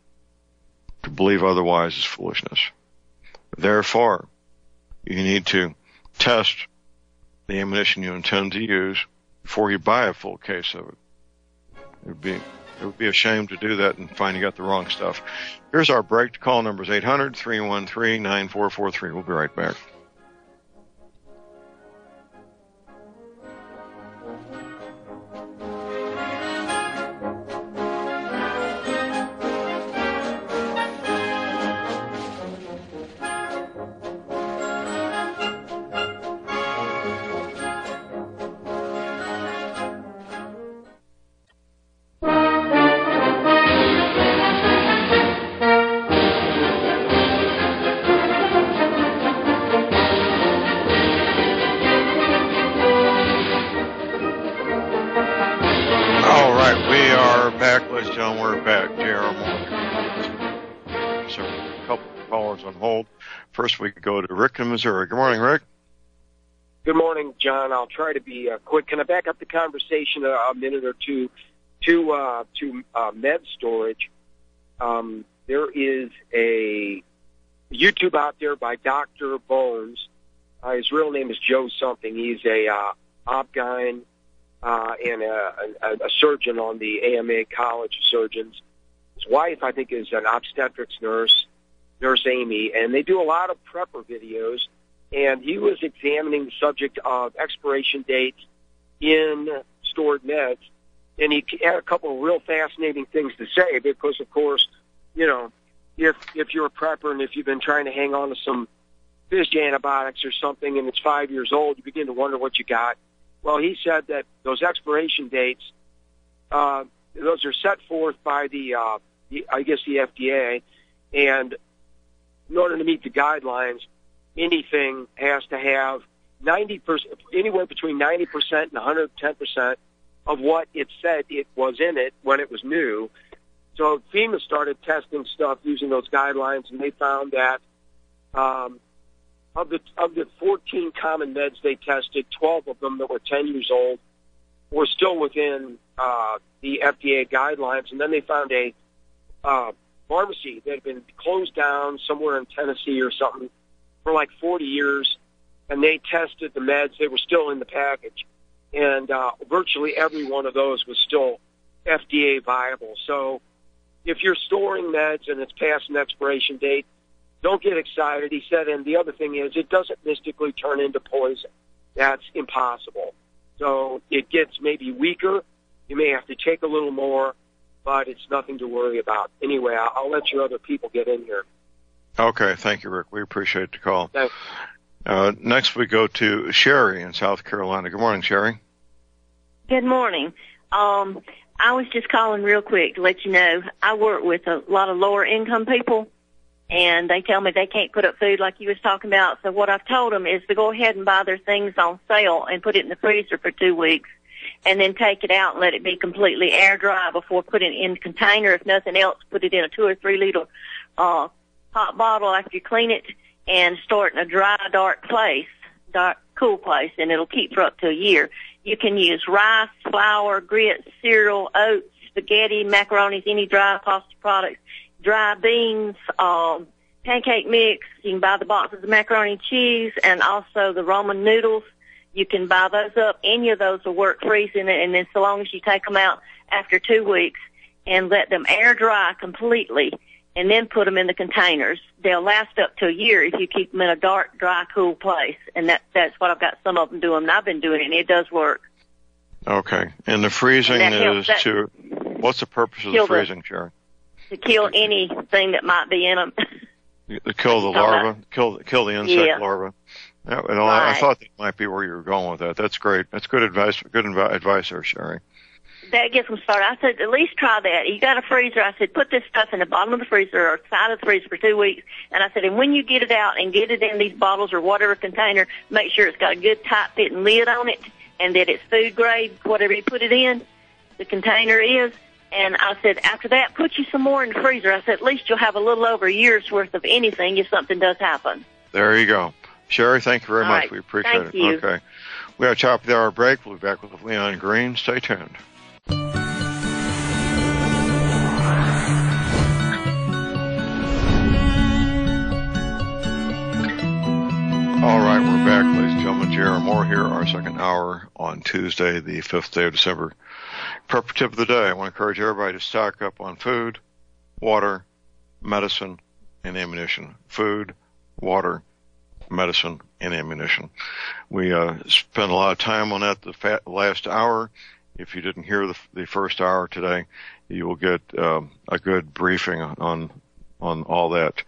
To believe otherwise is foolishness. Therefore, you need to test the ammunition you intend to use before you buy a full case of it. It would be a shame to do that and find you got the wrong stuff. Here's our break. The call number is 800-313-9443. We'll be right back. John, we're back. J.R. Moore. So a couple of callers on hold. First, we go to Rick in Missouri. Good morning, Rick. Good morning, John. I'll try to be quick. Can I back up the conversation a minute or two to med storage? There is a YouTube out there by Dr. Bones. His real name is Joe something. He's a obgyn and a surgeon on the AMA College of Surgeons. His wife, I think, is an obstetrics nurse, Nurse Amy, and they do a lot of prepper videos. And he was examining the subject of expiration dates in stored meds, and he had a couple of real fascinating things to say because, of course, you know, if you're a prepper and if you've been trying to hang on to some phys antibiotics or something and it's 5 years old, you begin to wonder what you got. Well, he said that those expiration dates, those are set forth by the FDA, and in order to meet the guidelines, anything has to have 90%, anywhere between 90% and 110% of what it said it was in it when it was new. So FEMA started testing stuff using those guidelines, and they found that of the 14 common meds they tested, 12 of them that were 10 years old were still within the FDA guidelines. And then they found a pharmacy that had been closed down somewhere in Tennessee or something for like 40 years, and they tested the meds. They were still in the package, and virtually every one of those was still FDA viable. So if you're storing meds and it's past an expiration date, don't get excited. He said, and the other thing is, it doesn't mystically turn into poison. That's impossible. So it gets maybe weaker. You may have to take a little more, but it's nothing to worry about. Anyway, I'll let your other people get in here. Okay, thank you, Rick. We appreciate the call. Thanks. Next, we go to Sherry in South Carolina. Good morning, Sherry. Good morning. I was just calling real quick to let you know I work with a lot of lower income people, and they tell me they can't put up food like you was talking about. So what I've told them is to go ahead and buy their things on sale and put it in the freezer for 2 weeks, and then take it out and let it be completely air dry before putting it in the container. If nothing else, put it in a 2 or 3 liter hot bottle after you clean it, and store it in a dry, dark, cool place, and it'll keep for up to a year. You can use rice, flour, grits, cereal, oats, spaghetti, macaronis, any dry pasta products, dry beans, pancake mix. You can buy the boxes of macaroni and cheese, and also the Roman noodles. You can buy those up. Any of those will work freezing it, and then so long as you take them out after 2 weeks and let them air dry completely, and then put them in the containers, they'll last up to a year if you keep them in a dark, dry, cool place. And that's what I've got some of them doing, and I've been doing it, and it does work. Okay. And the freezing is to, what's the purpose of the freezing, Sharon? To kill anything that might be in them. To kill the larva, kill the insect larva. Yeah, and right. I thought that might be where you were going with that. That's great. That's good advice. Good advice there, Sherry. That gets them started. I said, at least try that. You got a freezer. I said, put this stuff in the bottom of the freezer or side of the freezer for 2 weeks. And I said, and when you get it out and get it in these bottles or whatever container, make sure it's got a good tight-fitting lid on it and that it's food grade, whatever you put it in, the container is. And I said, after that, put you some more in the freezer. I said, at least you'll have a little over a year's worth of anything if something does happen. There you go. Sherry, thank you very much. Right. We appreciate Thank you. Okay. We have a top of the hour break. We'll be back with Leon Green. Stay tuned. All right, we're back, ladies and gentlemen. J.R. Moore here, our second hour on Tuesday, the 5th day of December. Prep tip of the day. I want to encourage everybody to stock up on food, water, medicine, and ammunition. Food, water, medicine, and ammunition. We spent a lot of time on that the last hour. If you didn't hear the first hour today, you will get a good briefing on all that.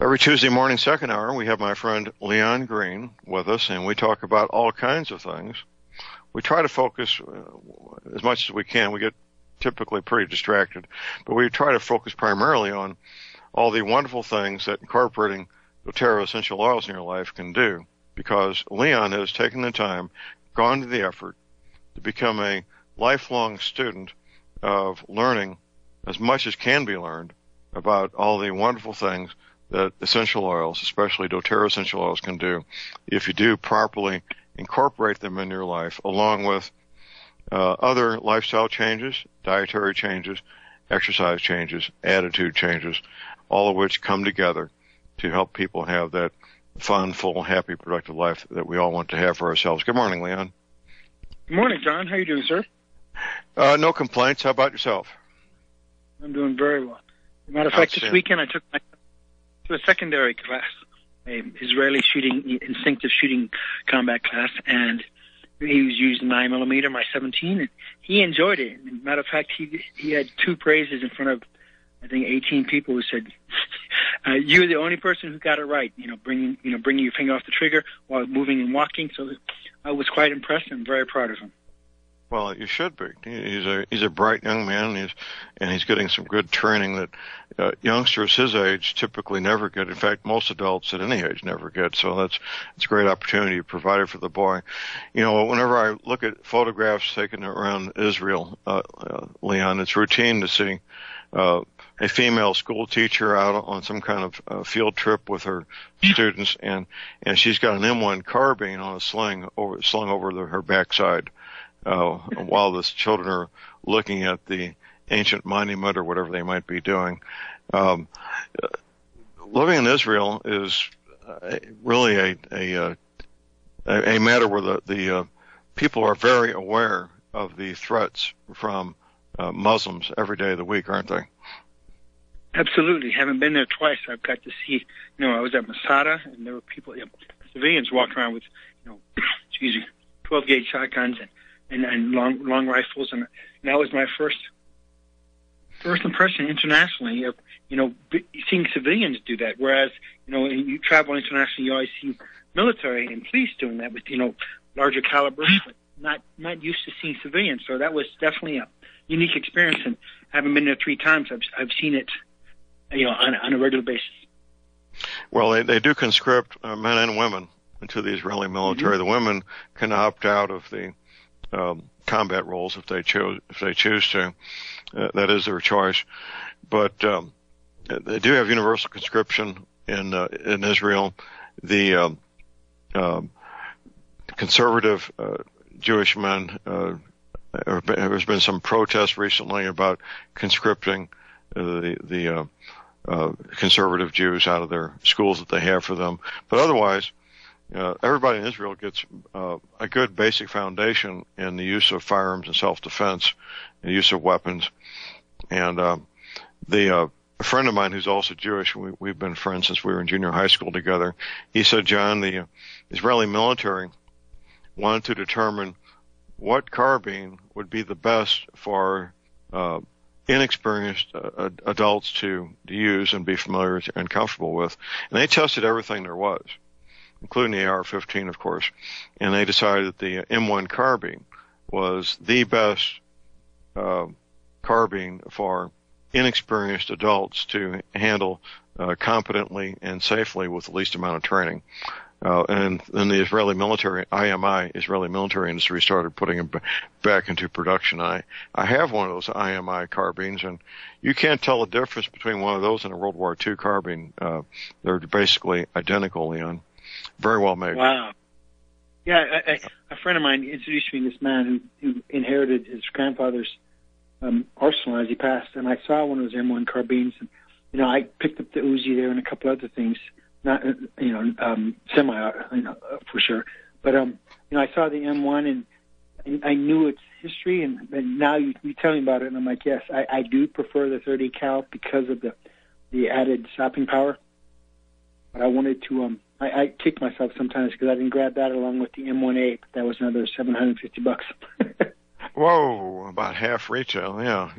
Every Tuesday morning, second hour, we have my friend Leon Green with us, and we talk about all kinds of things. We try to focus as much as we can. We get typically pretty distracted, but we try to focus primarily on all the wonderful things that incorporating doTERRA essential oils in your life can do, because Leon has taken the time, gone to the effort to become a lifelong student of learning as much as can be learned about all the wonderful things that essential oils, especially doTERRA essential oils, can do if you do properly incorporate them in your life, along with other lifestyle changes, dietary changes, exercise changes, attitude changes, all of which come together to help people have that fun, full, happy, productive life that we all want to have for ourselves. Good morning, Leon. Good morning, John. How are you doing, sir? No complaints. How about yourself? I'm doing very well. As a matter of fact, this weekend I took my to a secondary class, an Israeli instinctive shooting combat class, and he was using 9mm, my 17, and he enjoyed it. As a matter of fact, he had 2 praises in front of, I think, 18 people who said, "You're the only person who got it right." Bringing your finger off the trigger while moving and walking. So I was quite impressed and very proud of him. Well, you should be. He's a bright young man, and he's getting some good training that youngsters his age typically never get. In fact, most adults at any age never get. So it's a great opportunity provided for the boy. Whenever I look at photographs taken around Israel, Leon, it's routine to see a female school teacher out on some kind of field trip with her students, and she's got an M1 carbine on a slung over her backside. While the children are looking at the ancient monument or whatever they might be doing. Living in Israel is really a matter where the people are very aware of the threats from Muslims every day of the week, aren't they? Absolutely. Haven't been there twice. I've got to see, I was at Masada, and there were people, civilians walking around with, 12-gauge shotguns and long rifles, and that was my first impression internationally of seeing civilians do that. Whereas you travel internationally, you always see military and police doing that with larger calibers, but not used to seeing civilians. So that was definitely a unique experience, and having been there 3 times, I've seen it on a regular basis. Well, they do conscript men and women into the Israeli military. Mm-hmm. The women can opt out of the combat roles if they choose to. That is their choice. But they do have universal conscription in Israel. The conservative Jewish men, there's been some protests recently about conscripting the conservative Jews out of their schools that they have for them. But otherwise, everybody in Israel gets a good basic foundation in the use of firearms and self-defense, and the use of weapons. And a friend of mine who's also Jewish, we've been friends since we were in junior high school together, he said, John, the Israeli military wanted to determine what carbine would be the best for inexperienced adults to use and be familiar and comfortable with. And they tested everything there was, including the AR-15, of course, and they decided that the M1 carbine was the best carbine for inexperienced adults to handle competently and safely with the least amount of training. And then the Israeli military, IMI, Israeli military industry, started putting them back into production. I have one of those IMI carbines, and you can't tell the difference between one of those and a World War II carbine. They're basically identical, Leon. Very well made. Wow. Yeah, a friend of mine introduced me to this man who inherited his grandfather's arsenal as he passed, and I saw one of those M1 carbines, and I picked up the Uzi there and a couple other things, not semi, for sure. But I saw the M1 and I knew its history, and now you tell me about it, and I'm like, yes, I do prefer the 30 cal because of the added stopping power. But I wanted to I kick myself sometimes because I didn't grab that along with the M1A, but that was another $750. Whoa, about half retail. Yeah,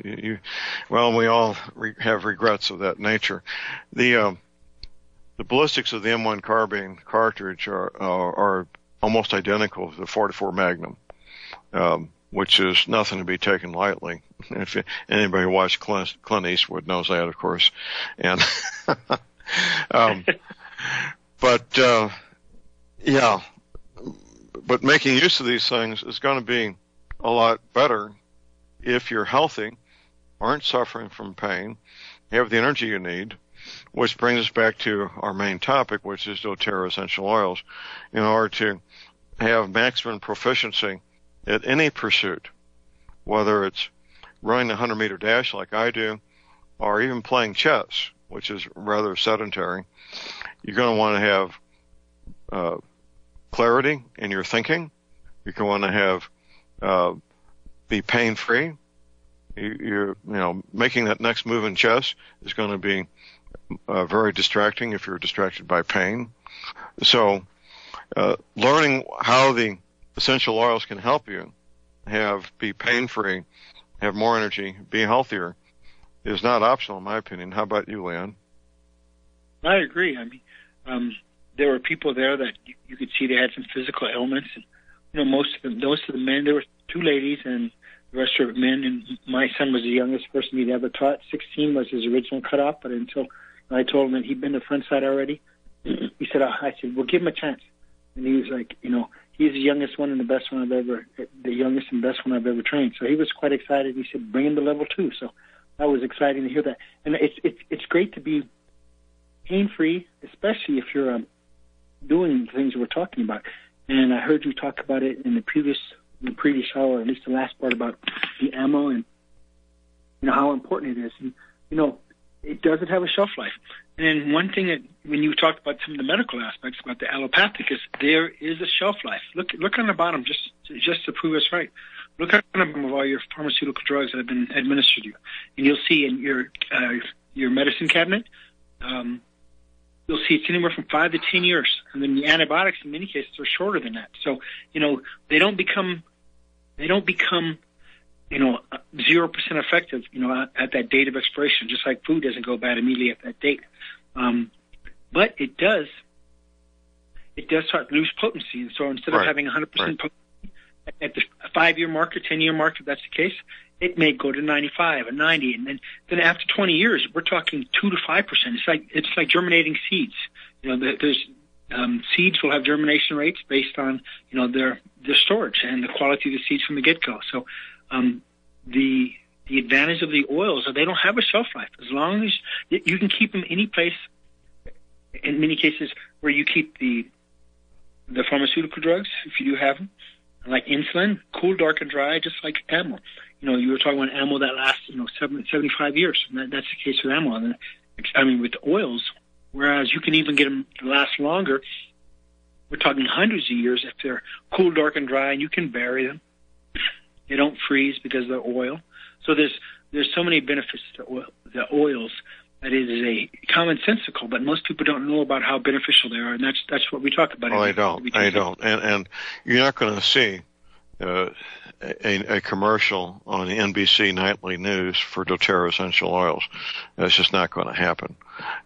well, we all have regrets of that nature. The ballistics of the M1 carbine cartridge are almost identical to the 44 Magnum, which is nothing to be taken lightly. If anybody who watched Clint Eastwood knows that, of course. And but making use of these things is going to be a lot better if you're healthy aren't suffering from pain, have the energy you need, which brings us back to our main topic, which is doTERRA essential oils, in order to have maximum proficiency at any pursuit, whether it's running a 100-meter dash like I do, or even playing chess, which is rather sedentary. You're going to want to have clarity in your thinking. You're going to have be pain-free. You know, making that next move in chess is going to be very distracting if you're distracted by pain. So, learning how the essential oils can help you be pain-free, have more energy, be healthier, is not optional in my opinion. How about you, Leon? I agree. I mean, there were people there that you could see they had some physical ailments, and most of the men. There were 2 ladies, and the rest were men. And my son was the youngest person he'd ever taught. 16 was his original cutoff, but until I told him that he'd been to front side already, he said, I said, well, give him a chance. And he was like, he's the youngest one and the youngest and best one I've ever trained. So he was quite excited. He said, bring him to level 2. So that was exciting to hear that. And it's great to be pain-free, especially if you're doing the things we're talking about. And I heard you talk about it in the previous show, or at least the last part, about the ammo and how important it is. And it doesn't have a shelf life. And one thing that when you talked about some of the medical aspects about the allopathic is there is a shelf life. Look on the bottom just to prove us right. Look on the bottom of all your pharmaceutical drugs that have been administered to you, and you'll see in your medicine cabinet. You'll see it's anywhere from 5 to 10 years, and then the antibiotics in many cases are shorter than that. So they don't become 0% effective at that date of expiration. Just like food doesn't go bad immediately at that date, but it does start to lose potency. And so instead of having 100% potency at the 5-year mark or 10-year mark, if that's the case, it may go to 95 or 90, and then after 20 years, we're talking 2 to 5%. It's like germinating seeds. There's seeds will have germination rates based on their storage and the quality of the seeds from the get-go. So the advantage of the oils is they don't have a shelf life. As long as you can keep them any place, in many cases where you keep the pharmaceutical drugs, if you do have them, like insulin, cool, dark, and dry, just like ammo. You were talking about ammo that lasts 75 years. And that's the case with ammo. And with the oils, whereas you can even get them to last longer. We're talking hundreds of years if they're cool, dark, and dry, and you can bury them. They don't freeze because of the oil. So there's so many benefits to the oils that it is a commonsensical, but most people don't know about how beneficial they are, and that's what we talk about. Well, I don't. And you're not going to see a commercial on the NBC nightly news for doTERRA essential oils. That's just not going to happen.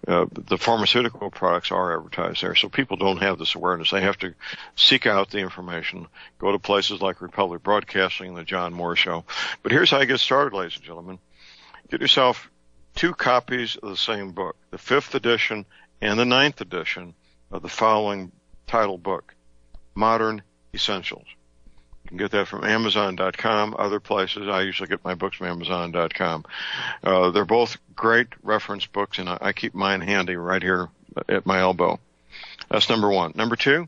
The pharmaceutical products are advertised there, so people don't have this awareness. They have to seek out the information, go to places like Republic Broadcasting, the John Moore Show. But here's how you get started, ladies and gentlemen. Get yourself 2 copies of the same book, the 5th edition and the 9th edition of the following title book, Modern Essentials. You can get that from Amazon.com, other places. I usually get my books from Amazon.com. They're both great reference books, and I keep mine handy right here at my elbow. That's number 1. Number 2,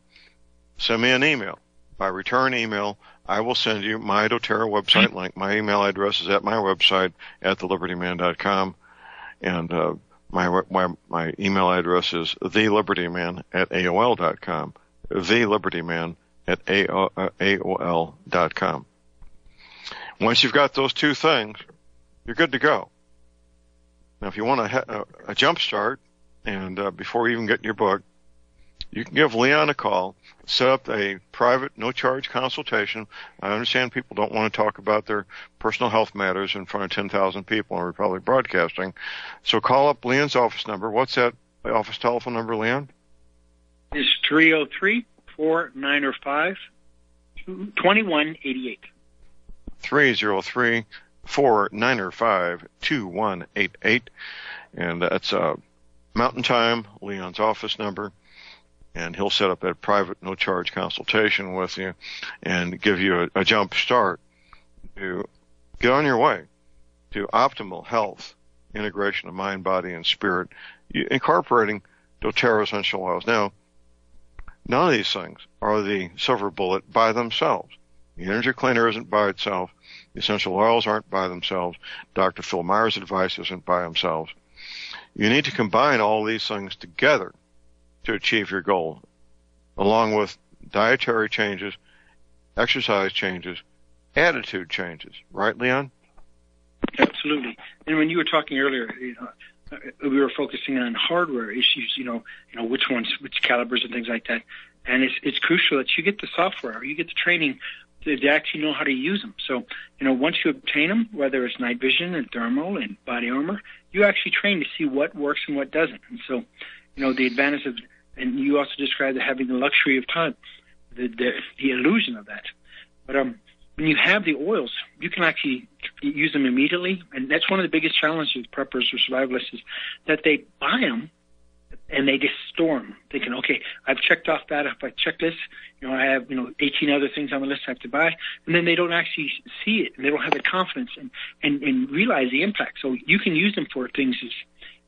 send me an email. By return email, I will send you my doTERRA website link. My email address is at my website at thelibertyman.com, and my email address is thelibertyman@AOL.com. thelibertyman@AOL.com. Once you've got those 2 things, you're good to go. Now, if you want a jump start, and before you even get your book, you can give Leon a call, set up a private, no-charge consultation. I understand people don't want to talk about their personal health matters in front of 10,000 people on Republic Broadcasting. So call up Leon's office number. What's that office telephone number, Leon? It's 303-495-2188. 303-495-2188. And that's Mountain Time, Leon's office number. And he'll set up that private, no-charge consultation with you and give you a jump start to get on your way to optimal health, integration of mind, body, and spirit, incorporating doTERRA essential oils. Now, none of these things are the silver bullet by themselves. The energy cleaner isn't by itself. The essential oils aren't by themselves. Dr. Phil Meyer's advice isn't by themselves. You need to combine all these things together to achieve your goal, along with dietary changes, exercise changes, attitude changes. Right, Leon? Absolutely. And when you were talking earlier, we were focusing on hardware issues, which calibers and things like that. And it's crucial that you get the software, you get the training to actually know how to use them. So, once you obtain them, whether it's night vision and thermal and body armor, you actually train to see what works and what doesn't. And so, the advantage of, and you also described having the luxury of time, the illusion of that. But when you have the oils, you can actually use them immediately. And that's one of the biggest challenges with preppers or survivalists is that they buy them and they just store them, thinking, okay, I've checked off that. If I check this, I have, 18 other things on the list I have to buy. And then they don't actually see it, and they don't have the confidence and realize the impact. So you can use them for things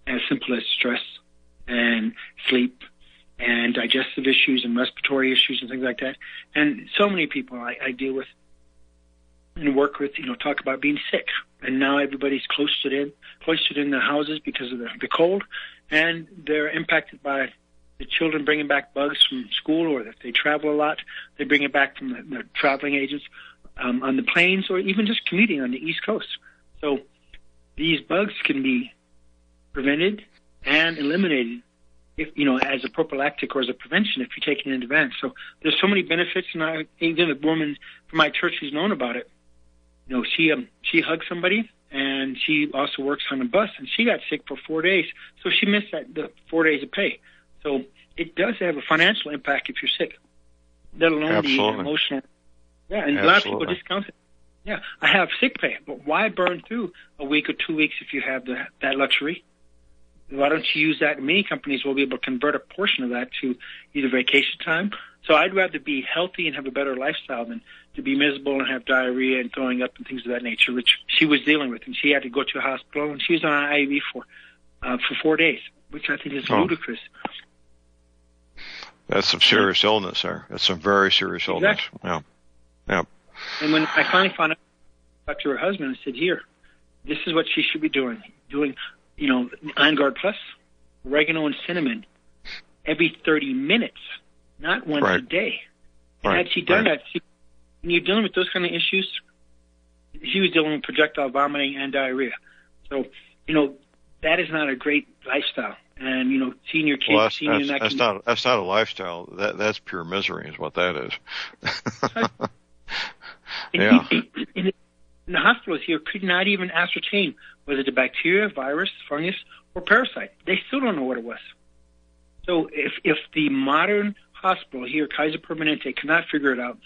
as simple as stress and sleep and digestive issues and respiratory issues and things like that. And so many people I deal with and work with, talk about being sick. And now everybody's cloistered in their houses because of the cold, and they're impacted by the children bringing back bugs from school, or if they travel a lot, they bring it back from the traveling agents on the planes, or even just commuting on the East Coast. So these bugs can be prevented and eliminated if, as a prophylactic or as a prevention if you take it in advance. So there's so many benefits, and even a woman from my church who's known about it, she hugged somebody, and she also works on a bus, and she got sick for 4 days, so she missed the 4 days of pay. So it does have a financial impact if you're sick, let alone Absolutely. The emotional. Yeah, and Absolutely. a lot of people discount it. Yeah, I have sick pay, but why burn through a week or 2 weeks if you have that luxury? Why don't you use that? Many companies will be able to convert a portion of that to either vacation time. So I'd rather be healthy and have a better lifestyle than to be miserable and have diarrhea and throwing up and things of that nature, which she was dealing with. And she had to go to a hospital, and she was on an IV for 4 days, which I think is ludicrous. That's some serious illness there. That's some very serious illness. Exactly. Yeah. And when I finally found out, I talked to her husband, I said, here, this is what she should be doing. Doing, On Guard Plus, oregano and cinnamon every 30 minutes, not once a day. And had she done that, when you're dealing with those kind of issues, she was dealing with projectile vomiting and diarrhea. So, that is not a great lifestyle. And, seeing your kids, that's not a lifestyle. That's pure misery is what that is. Yeah. In the hospitals here could not even ascertain whether it a bacteria, virus, fungus, or parasite. They still don't know what it was. So if the modern hospital here, Kaiser Permanente, cannot figure it out,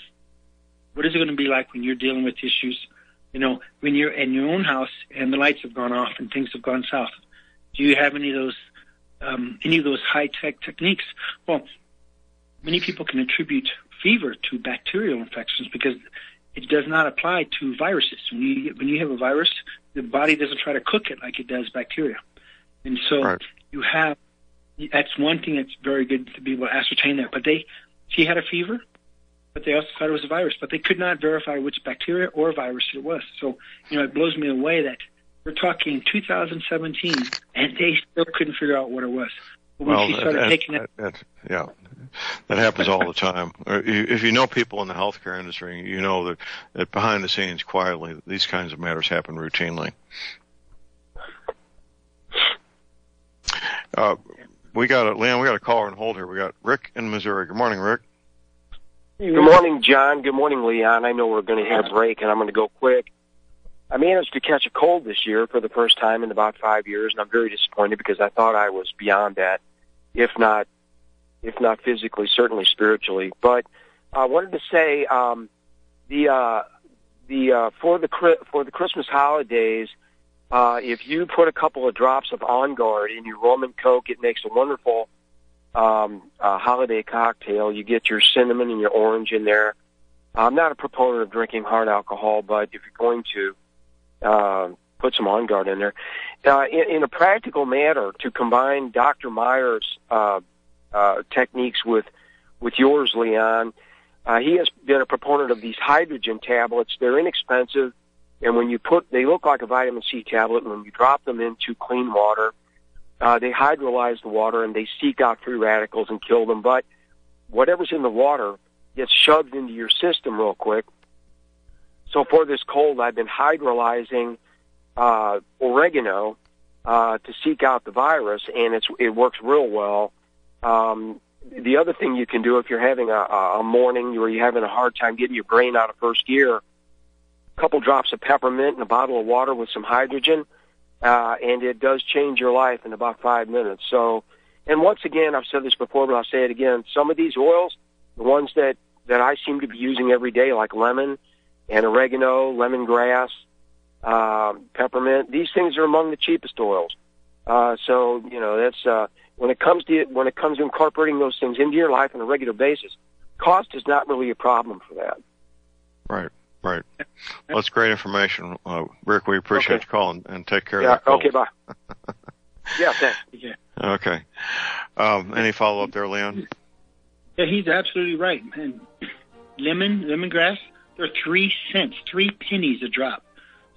what is it going to be like when you're dealing with issues, when you're in your own house and the lights have gone off and things have gone south? Do you have any of those high-tech techniques? Well, many people can attribute fever to bacterial infections because it does not apply to viruses. When you have a virus, the body doesn't try to cook it like it does bacteria. And so that's one thing that's very good to be able to ascertain that. But she had a fever, but they also thought it was a virus, but they could not verify which bacteria or virus it was. So, it blows me away that we're talking 2017 and they still couldn't figure out what it was. But when she started taking it. That happens all the time. If you know people in the healthcare industry, you know that behind the scenes, quietly, these kinds of matters happen routinely. We got a caller on hold here. We got Rick in Missouri. Good morning, Rick. Good morning, John. Good morning, Leon. I know we're going to hit a break, and I'm going to go quick. I managed to catch a cold this year for the first time in about 5 years, and I'm very disappointed because I thought I was beyond that, if not physically, certainly spiritually. But I wanted to say for the Christmas holidays, if you put a couple of drops of On Guard in your rum and Coke, it makes a wonderful holiday cocktail. You get your cinnamon and your orange in there. I'm not a proponent of drinking hard alcohol, but if you're going to, put some On Guard in there. In a practical matter, to combine Dr. Meyer's techniques with yours, Leon, he has been a proponent of these hydrogen tablets. They're inexpensive, and they look like a vitamin C tablet, and when you drop them into clean water, they hydrolyze the water, and they seek out free radicals and kill them. But whatever's in the water gets shoved into your system real quick. So for this cold, I've been hydrolyzing oregano to seek out the virus, and it works real well. The other thing you can do if you're having a morning where you're having a hard time getting your brain out of first gear, a couple drops of peppermint in a bottle of water with some hydrogen, and it does change your life in about 5 minutes. So, and once again, I've said this before, but I'll say it again, some of these oils, the ones that I seem to be using every day, like lemon and oregano, lemongrass, peppermint, these things are among the cheapest oils. So, that's, when it comes to incorporating those things into your life on a regular basis, cost is not really a problem for that. Right. Well, that's great information. Rick, we appreciate you calling, and take care of that. Okay, bye. Yeah, thanks. Yeah. Okay. Any follow-up there, Leon? Yeah, he's absolutely right. And lemongrass, they're 3 cents, 3 pennies a drop.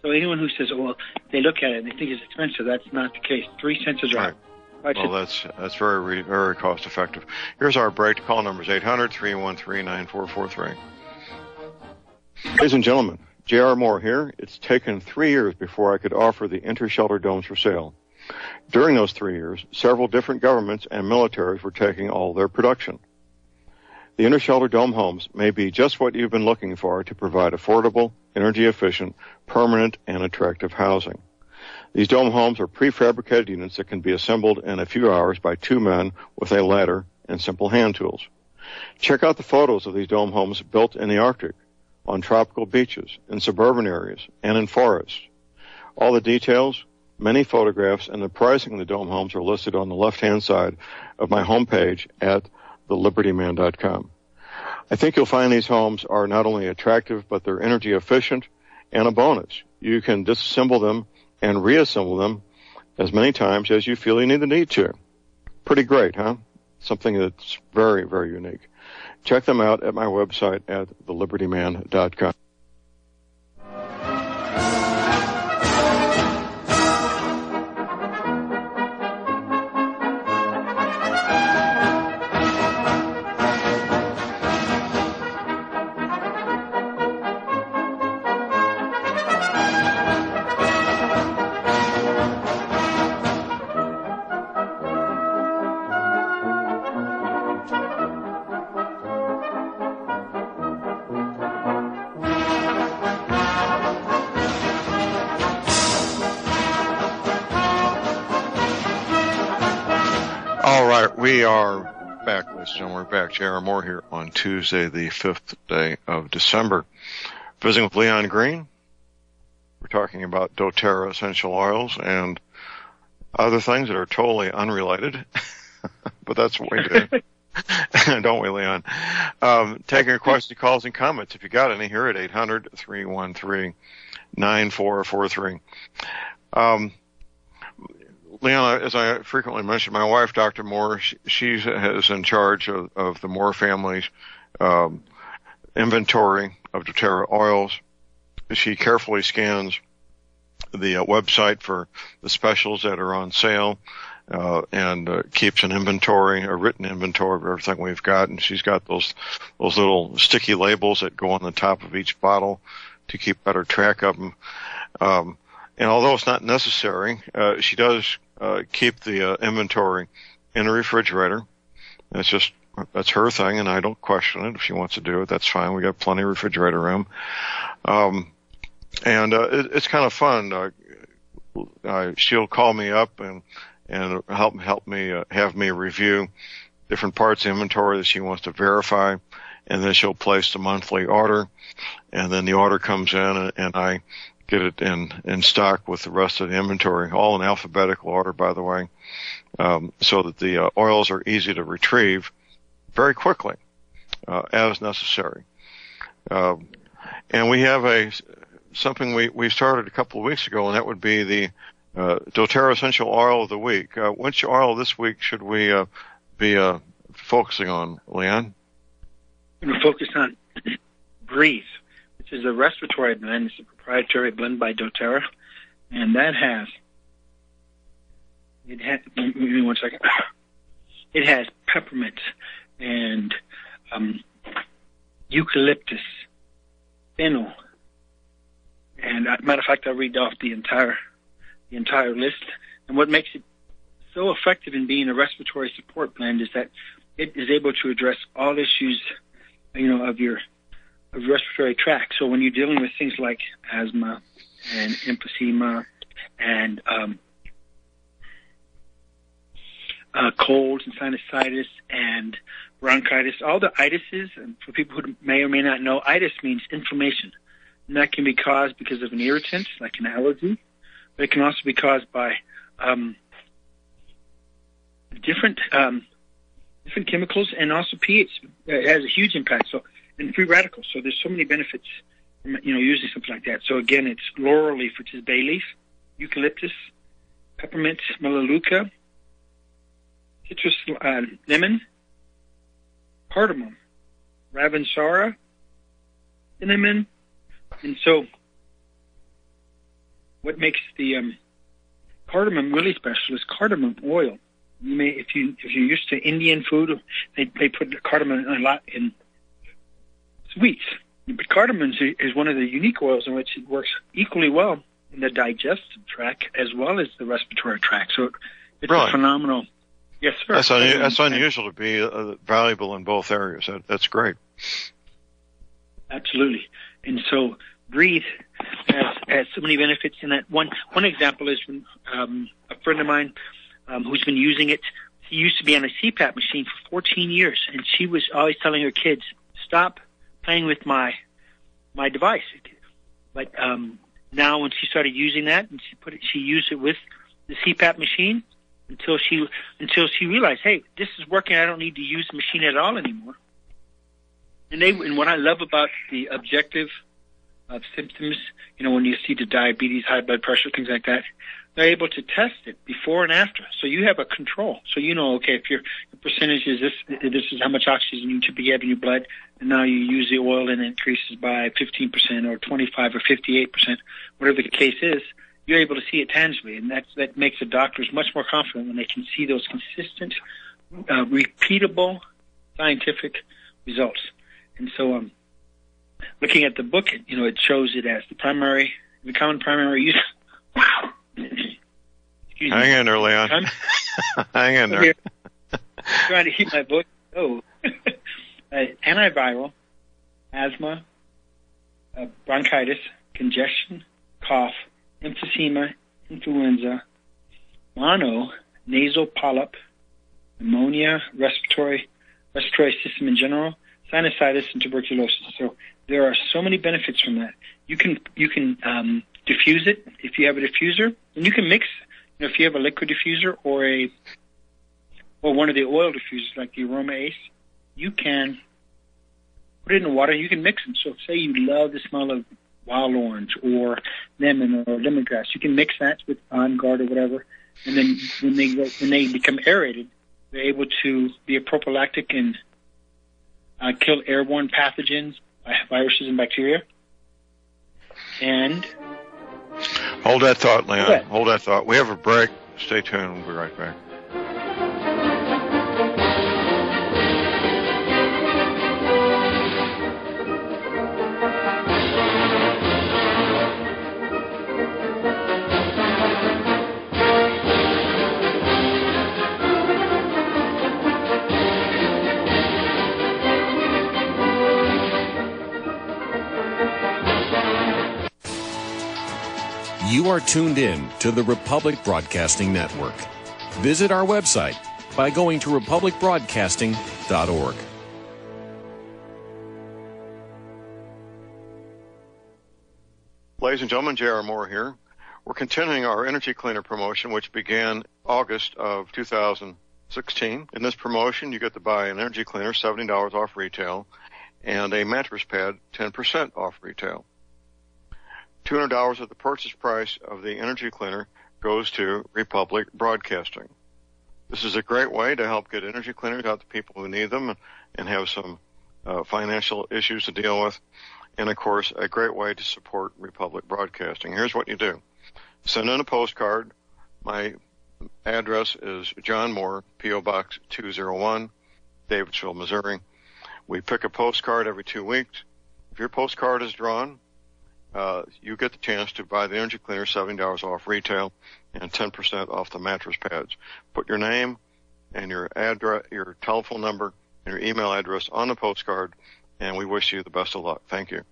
So anyone who says, well, they look at it and they think it's expensive, that's not the case. 3 cents a drop. Right. Well, that's very, very cost effective. Here's our break. Call number is 800-313-9443. Ladies and gentlemen, J.R. Moore here. It's taken 3 years before I could offer the inter-shelter domes for sale. During those 3 years, several different governments and militaries were taking all their production. The inter-shelter dome homes may be just what you've been looking for to provide affordable, energy-efficient, permanent, and attractive housing. These dome homes are prefabricated units that can be assembled in a few hours by 2 men with a ladder and simple hand tools. Check out the photos of these dome homes built in the Arctic, on tropical beaches, in suburban areas, and in forests. All the details, many photographs, and the pricing of the dome homes are listed on the left-hand side of my homepage at thelibertyman.com. I think you'll find these homes are not only attractive, but they're energy efficient, and a bonus. You can disassemble them and reassemble them as many times as you feel you need to. Pretty great, huh? Something that's very, very unique. Check them out at my website at thelibertyman.com. We are back, ladies and gentlemen. We're back. J.R. Moore here on Tuesday, the 5th day of December. Visiting with Leon Green. We're talking about doTERRA essential oils and other things that are totally unrelated. But that's what we do. Don't we, Leon? Taking your questions, calls, and comments. If you got any, here at 800-313-9443. Leon, as I frequently mention, my wife, Dr. Moore, she is in charge of the Moore family's inventory of doTERRA oils. She carefully scans the website for the specials that are on sale and keeps an inventory, a written inventory of everything we've got. And she's got those little sticky labels that go on the top of each bottle to keep better track of them. And although it's not necessary, she does keep the inventory in a refrigerator. That's her thing, and I don't question it. If she wants to do it, that's fine. We got plenty of refrigerator room. It's kind of fun. She'll call me up and help me have me review different parts of inventory that she wants to verify, and then she'll place the monthly order, and then the order comes in, and I get it in stock with the rest of the inventory, all in alphabetical order, by the way, so that the oils are easy to retrieve very quickly, as necessary. And we have a something we started a couple of weeks ago, and that would be the doTERRA Essential Oil of the Week. Which oil this week should we be focusing on, Leon? I'm going to focus on Breathe, which is a respiratory blend. It's a proprietary blend by doTERRA, and that has, give me 1 second. It has peppermint and eucalyptus, fennel, and matter of fact, I'll read off the entire list. And what makes it so effective in being a respiratory support blend is that it is able to address all issues, of your respiratory tract. So when you're dealing with things like asthma and emphysema and colds and sinusitis and bronchitis, all the itises, and for people who may or may not know, itis means inflammation. And that can be caused because of an irritant, like an allergy, but it can also be caused by different chemicals, and also pH. It has a huge impact. So, and free radicals. So there's so many benefits from, using something like that. So again, it's laurel leaf, which is bay leaf, eucalyptus, peppermint, melaleuca, citrus lemon, cardamom, ravensara, cinnamon, and so what makes the cardamom really special is cardamom oil. You may, if you're used to Indian food, they put cardamom a lot in sweets. But cardamom is one of the unique oils in which it works equally well in the digestive tract as well as the respiratory tract. So it's really? A phenomenal. Yes, sir. That's unusual to be valuable in both areas. That's great. Absolutely. And so Breathe has so many benefits in that. One example is when a friend of mine who's been using it, he used to be on a CPAP machine for 14 years, and she was always telling her kids, stop playing with my device. But now when she started using that, and she used it with the CPAP machine until she realized, hey, this is working. I don't need to use the machine at all anymore. And what I love about the objective of symptoms, when you see the diabetes, high blood pressure, things like that, they're able to test it before and after. So you have a control. So okay, if your percentage is this is how much oxygen you should be having in your blood, and now you use the oil and it increases by 15% or 25 or 58%, whatever the case is, you're able to see it tangibly. And that makes the doctors much more confident when they can see those consistent, repeatable, scientific results. And so looking at the book, it shows it as the common primary use. Hang in there, Leon. Hang in there. Trying to keep my book. Antiviral, asthma, bronchitis, congestion, cough, emphysema, influenza, mono, nasal polyp, pneumonia, respiratory system in general, sinusitis, and tuberculosis. So there are so many benefits from that. You can diffuse it if you have a diffuser, and you can mix. If you have a liquid diffuser or one of the oil diffusers like the Aroma Ace, you can put it in water. You can mix them. So say you love the smell of wild orange or lemon or lemongrass, you can mix that with On Guard or whatever, and then when they become aerated, they're able to be a prophylactic and kill airborne pathogens, viruses and bacteria. And hold that thought, Leon. Hold that thought. We have a break. Stay tuned. We'll be right back. You are tuned in to the Republic Broadcasting Network. Visit our website by going to republicbroadcasting.org. Ladies and gentlemen, J.R. Moore here. We're continuing our energy cleaner promotion, which began August of 2016. In this promotion, you get to buy an energy cleaner, $70 off retail, and a mattress pad, 10% off retail. $200 of the purchase price of the energy cleaner goes to Republic Broadcasting. This is a great way to help get energy cleaners out to people who need them and have some financial issues to deal with. And, of course, a great way to support Republic Broadcasting. Here's what you do. Send in a postcard. My address is John Moore, P.O. Box 201, Davidsville, Missouri. We pick a postcard every 2 weeks. If your postcard is drawn, you get the chance to buy the energy cleaner, $70 off retail, and 10% off the mattress pads. Put your name and your address, your telephone number, and your email address on the postcard, and we wish you the best of luck. Thank you.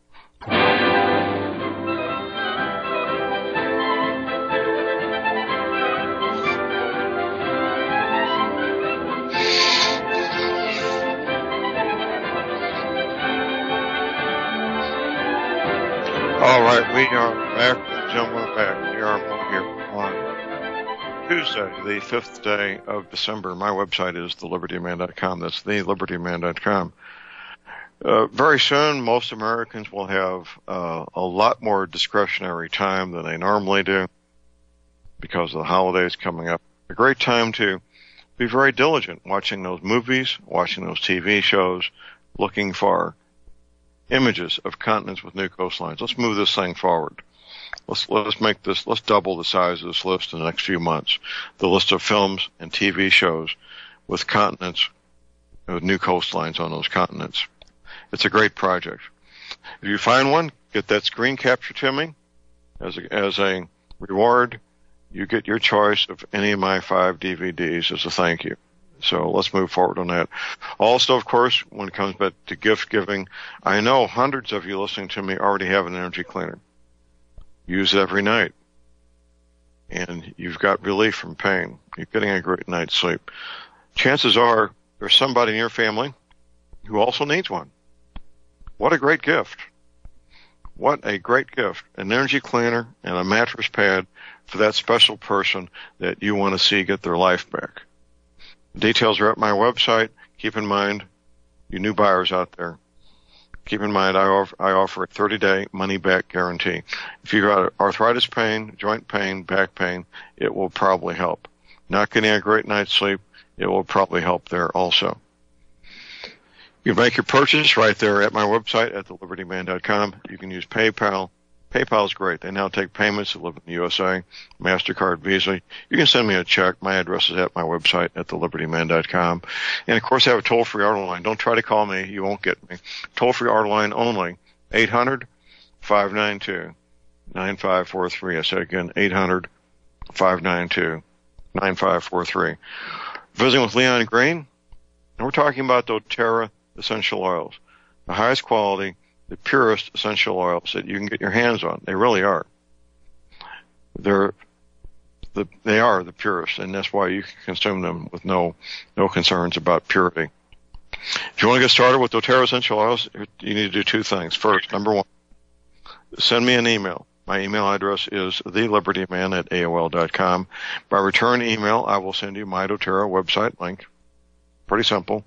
All right, we are back. Gentlemen, back. We are here on Tuesday, the 5th day of December. My website is thelibertyman.com. That's thelibertyman.com. Very soon, most Americans will have a lot more discretionary time than they normally do because of the holidays coming up. A great time to be very diligent watching those movies, watching those TV shows, looking for images of continents with new coastlines. Let's move this thing forward. Let's double the size of this list in the next few months. The list of films and TV shows with continents, with new coastlines on those continents. It's a great project. If you find one, get that screen capture to me. As a reward, you get your choice of any of my 5 DVDs as a thank you. So let's move forward on that. Also, of course, when it comes back to gift giving, I know hundreds of you listening to me already have an energy cleaner. Use it every night. And you've got relief from pain. You're getting a great night's sleep. Chances are there's somebody in your family who also needs one. What a great gift. What a great gift. An energy cleaner and a mattress pad for that special person that you want to see get their life back. Details are at my website. Keep in mind, you new buyers out there, keep in mind I offer a 30-day money-back guarantee. If you've got arthritis pain, joint pain, back pain, it will probably help. Not getting a great night's sleep, it will probably help there also. You can make your purchase right there at my website at thelibertyman.com. You can use PayPal. PayPal is great. They now take payments that live in the USA, MasterCard, Visa. You can send me a check. My address is at my website at thelibertyman.com. And, of course, I have a toll-free order line. Don't try to call me. You won't get me. Toll-free order line only, 800-592-9543. I say again, 800-592-9543. Visiting with Leon Green, and we're talking about doTERRA essential oils, the highest quality, the purest essential oils that you can get your hands on. They really are. They are the purest, and that's why you can consume them with no concerns about purity. If you want to get started with doTERRA essential oils, you need to do 2 things. First, number 1, send me an email. My email address is thelibertyman@aol.com. By return email, I will send you my doTERRA website link. Pretty simple.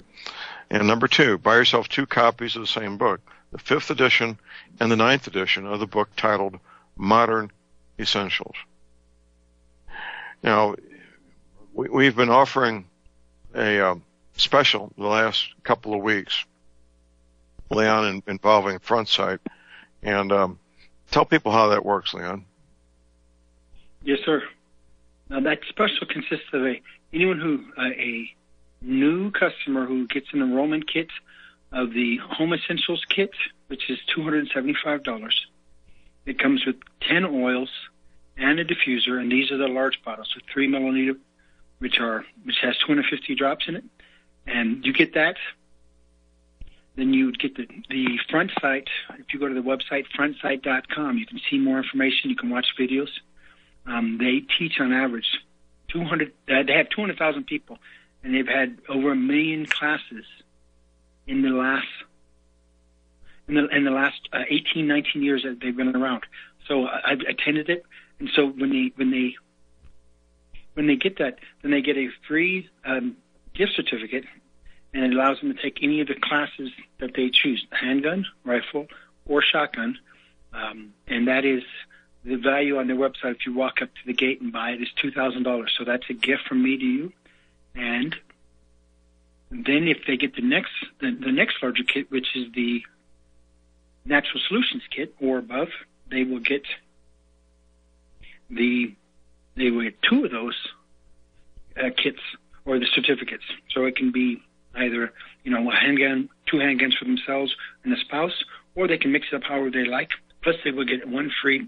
And number 2, buy yourself 2 copies of the same book, the 5th edition and the 9th edition of the book titled Modern Essentials. Now, we've been offering a special the last couple of weeks, Leon, involving Front Sight. And tell people how that works, Leon. Yes, sir. Now, that special consists of a new customer who gets an enrollment kit of the Home Essentials kit, which is $275. It comes with 10 oils and a diffuser, and these are the large bottles with 3 milliliter, which has 250 drops in it. And you get that. Then you would get the Front Sight. If you go to the website frontsight.com, you can see more information. You can watch videos. They teach on average they have 200,000 people, and they've had over 1 million classes in the last 18, 19 years that they've been around. So I've attended it, and so when they get that, then they get a free gift certificate, and it allows them to take any of the classes that they choose: handgun, rifle, or shotgun, and that is the value on their website, if you walk up to the gate and buy it, is $2,000. So that's a gift from me to you. And then if they get the next larger kit, which is the Natural Solutions kit or above, they will get two of those kits or the certificates. So it can be either, a handgun, 2 handguns for themselves and a spouse, or they can mix it up however they like. Plus, they will get 1 free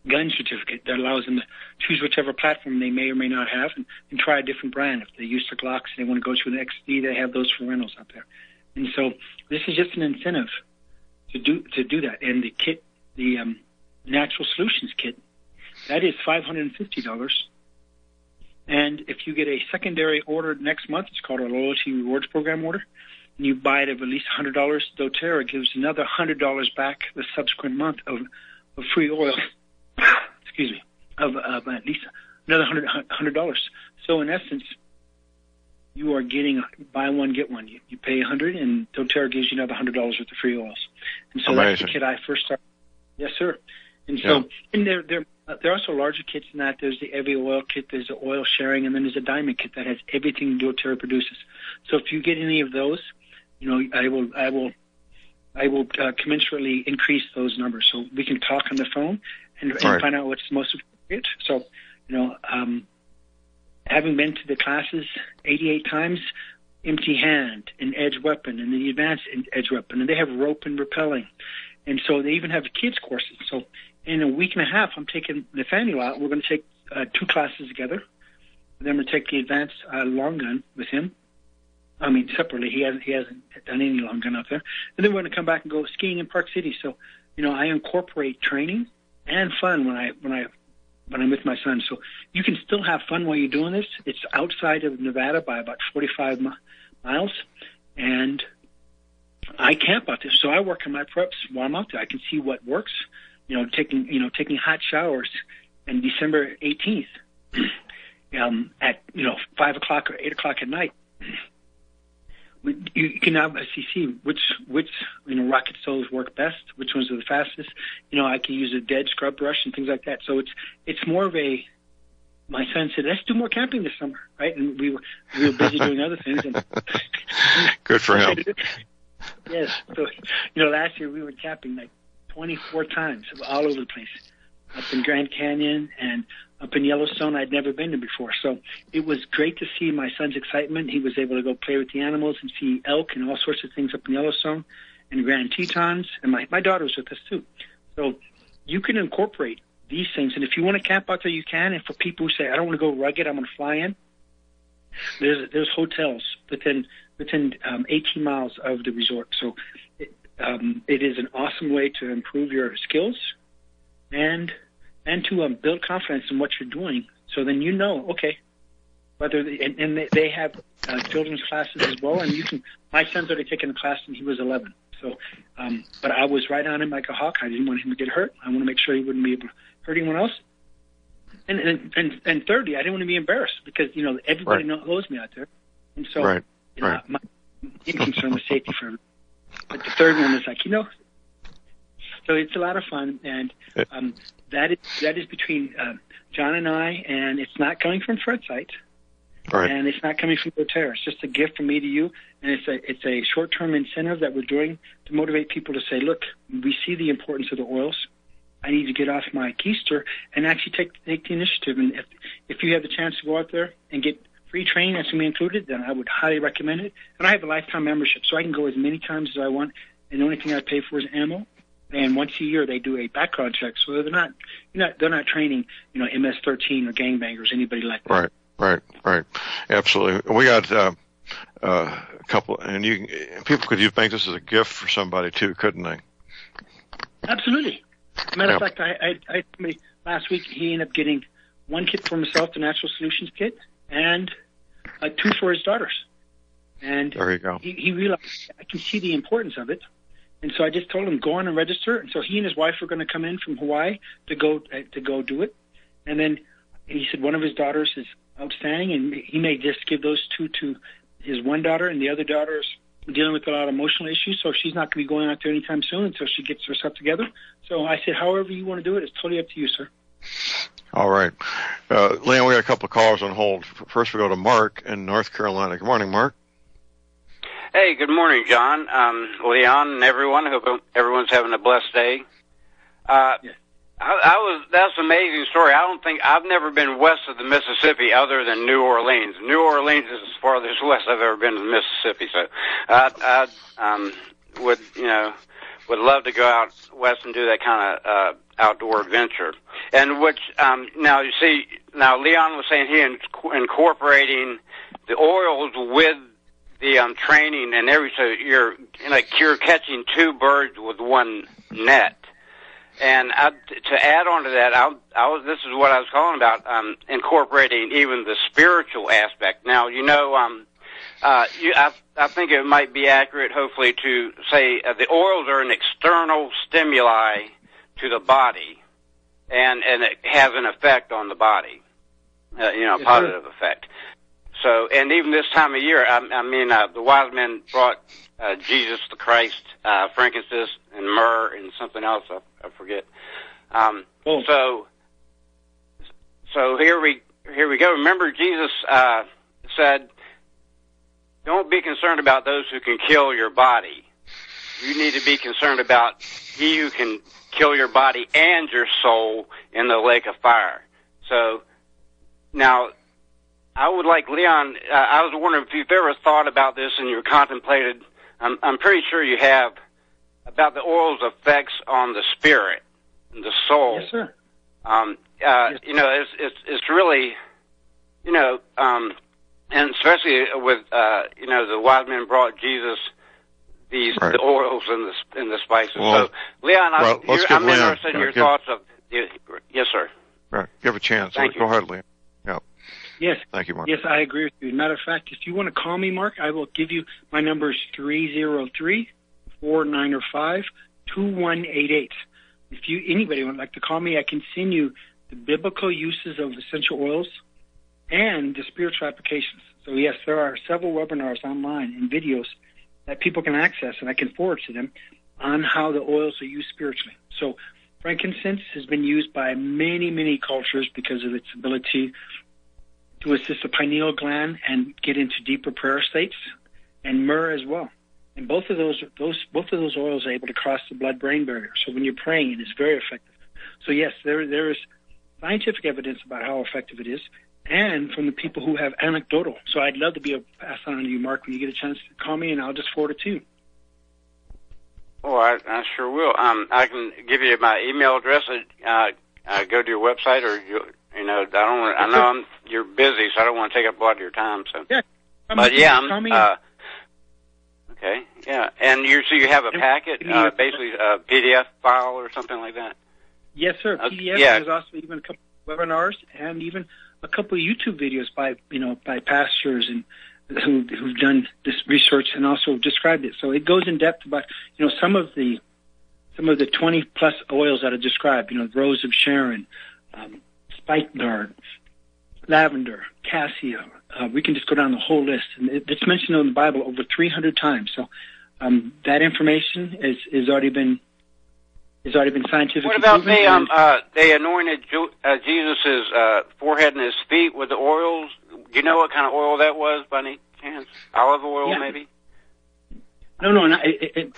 gun certificate that allows them to choose whichever platform they may or may not have and try a different brand. If they use the Glocks and they want to go to an XD, they have those for rentals out there. And so this is just an incentive to do that. And the kit, the Natural Solutions kit, that is $550. And if you get a secondary order next month, it's called a Loyalty Rewards Program order, and you buy it of at least $100, doTERRA gives another $100 back the subsequent month of free oil. Excuse me, of at least another $100. So in essence, you are getting buy one get one. You pay $100, and doTERRA gives you another $100 worth of free oils. And so Amazing. That's the kit I first started. Yes, sir. And so, and there are also larger kits than that. There's the Every Oil kit, there's the oil sharing, and then there's a diamond kit that has everything doTERRA produces. So if you get any of those, I will commensurately increase those numbers. So we can talk on the phone and find out what's most appropriate. So, having been to the classes 88 times, empty hand, an edge weapon, and the advanced edge weapon, and they have rope and rappelling. And so they even have kids courses. So in a week and a half, I'm taking Nathaniel out. We're going to take 2 classes together. Then we're going to take the advanced long gun with him. I mean, separately. He hasn't done any long gun out there. And then we're going to come back and go skiing in Park City. So, I incorporate training and fun when I'm with my son. So you can still have fun while you're doing this. It's outside of Nevada by about 45 miles. And I camp out there. So I work on my preps while I'm out there. I can see what works. Taking hot showers on December 18th at 5 o'clock or 8 o'clock at night. You can obviously see which rocket stoves work best, which ones are the fastest. I can use a dead scrub brush and things like that. So it's more of a. My son said, "Let's do more camping this summer," right? And we were busy doing other things. And good for him. Yes. So last year we were camping like 24 times all over the place, up in Grand Canyon and up in Yellowstone. I'd never been there before. So it was great to see my son's excitement. He was able to go play with the animals and see elk and all sorts of things up in Yellowstone and Grand Tetons. And my daughter was with us too. So you can incorporate these things. And if you want to camp out there, you can. And for people who say, I don't want to go rugged, I'm going to fly in, there's hotels within 18 miles of the resort. So it is an awesome way to improve your skills and to build confidence in what you're doing. So then okay, and they have children's classes as well. And my son's already taken a class and he was 11. So, but I was right on him like a hawk. I didn't want him to get hurt. I want to make sure he wouldn't be able to hurt anyone else. And thirdly, I didn't want to be embarrassed because, everybody knows me out there. And so, my main concern was safety for everyone. But the third one is like, so it's a lot of fun. And that is between John and I, and it's not coming from Fred's site. Right. And it's not coming from doTERRA. It's just a gift from me to you, and it's a short-term incentive that we're doing to motivate people to say, look, we see the importance of the oils. I need to get off my keister and actually take the initiative. And if you have the chance to go out there and get free training that's going to be included, then I would highly recommend it. And I have a lifetime membership, so I can go as many times as I want, and the only thing I pay for is ammo. And once a year, they do a background check, so they're not training, MS-13 or gangbangers, anybody like that. Right. Absolutely. We got a couple, and people could make this as a gift for somebody too, couldn't they? Absolutely. Matter of fact, I somebody last week, he ended up getting 1 kit for himself, the Natural Solutions kit, and 2 for his daughters. And there you go. He realized I can see the importance of it. And so I just told him, go on and register. And so he and his wife were going to come in from Hawaii to go do it. And then he said one of his daughters is outstanding, and he may just give those 2 to his one daughter, and the other daughters dealing with a lot of emotional issues, so she's not going to be going out there anytime soon until she gets herself together. So I said, however you want to do it, it's totally up to you, sir. All right. Leon, we got a couple of callers on hold. First, we go to Mark in North Carolina. Good morning, Mark. Hey, good morning, John, Leon, and everyone. Hope everyone's having a blessed day. Yes. That's an amazing story. I've never been west of the Mississippi other than New Orleans. New Orleans is as farthest west I've ever been to the Mississippi. So I would love to go out west and do that kind of outdoor adventure. And which now Leon was saying he incorporating the oils with the training and everything. So you're catching two birds with one net. And to add on to that, this is what I was calling about, incorporating even the spiritual aspect. Now, I think it might be accurate, hopefully, to say the oils are an external stimuli to the body, and it has an effect on the body, a positive effect. So, and even this time of year, the wise men brought Jesus the Christ, frankincense and myrrh and something else I forget. So here we go. Remember, Jesus said, "Don't be concerned about those who can kill your body. You need to be concerned about he who can kill your body and your soul in the lake of fire." So now, I would like Leon. I was wondering if you've ever thought about this and you contemplated. I'm pretty sure you have, about the oil's effects on the spirit and the soul. Yes, sir. It's really, and especially with, the wise men brought Jesus the oils and the spices. Well, so, Leon, I'm Leon interested in your thoughts of. Yes, sir. Right. Give a chance. Thank you. Go ahead, Leon. Yeah. Yes. Thank you, Mark. Yes, I agree with you. Matter of fact, if you want to call me, Mark, I will give you my number is 303-495-2188. If anybody would like to call me, I can send you the biblical uses of essential oils and the spiritual applications. So yes, there are several webinars online and videos that people can access, and I can forward to them on how the oils are used spiritually. So frankincense has been used by many, many cultures because of its ability to assist the pineal gland and get into deeper prayer states, and myrrh as well. And both of those oils are able to cross the blood-brain barrier. So when you're praying, it is very effective. So yes, there is scientific evidence about how effective it is, and from the people who have anecdotal. So I'd love to be able to pass on to you, Mark, when you get a chance to call me, and I'll just forward it to you. Oh, I sure will. I can give you my email address. Go to your website, or you're busy, so I don't want to take up a lot of your time. So, yeah, okay, yeah, and you have a packet, basically a PDF file or something like that. Yes, sir. PDF. Yeah. There's also even a couple of webinars and even a couple of YouTube videos by pastors and who've done this research and also described it. So it goes in depth about some of the 20 plus oils that are described. Rose of Sharon, spikenard, lavender, cassia. We can just go down the whole list, and it's mentioned in the Bible over 300 times. So that information is already been scientifically. What about proven. they anointed Jesus' forehead and his feet with the oils? Do you know what kind of oil that was, by any chance? Olive oil, maybe? No.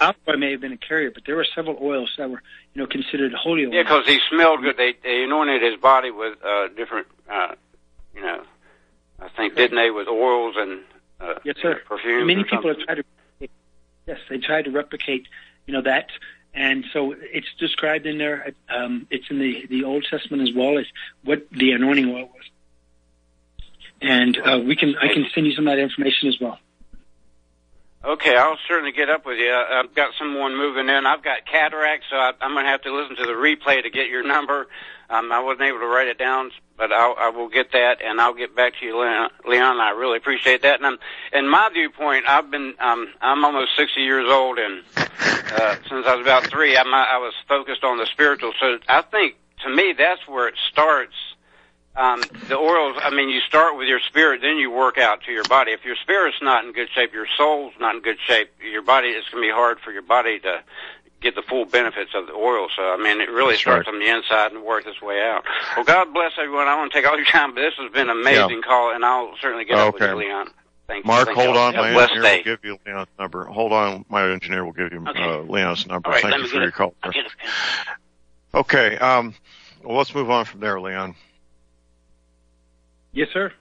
Olive oil may have been a carrier, but there were several oils that were, considered holy oil. Yeah, because he smelled good. They anointed his body with different, I think, didn't they, with oils and yes, sir. Perfumes? Many people have tried to. Yes, they tried to replicate, that. And so it's described in there. It's in the Old Testament as well as what the anointing oil was. And I can send you some of that information as well. Okay, I'll certainly get up with you. I've got someone moving in. I've got cataracts, so I'm going to have to listen to the replay to get your number. I wasn't able to write it down, but I will get that, and I'll get back to you, Leon. I really appreciate that. And in my viewpoint, I'm almost 60 years old, and since I was about 3, I was focused on the spiritual. So I think, to me, that's where it starts, the oils, I mean, you start with your spirit, then you work out to your body. If your spirit's not in good shape, your soul's not in good shape, your body, it's going to be hard for your body to get the full benefits of the oil. So, I mean, it really starts on the inside and works its way out. Well, God bless everyone. I want to take all your time, but this has been an amazing call, and I'll certainly get up with you, Leon. Thank you. Mark, Thank hold you. on. My engineer will give you Leon's number. Hold on. My engineer will give you Leon's number. All right, Thank you for your call. Okay. Well, let's move on from there, Leon. Yes, sir.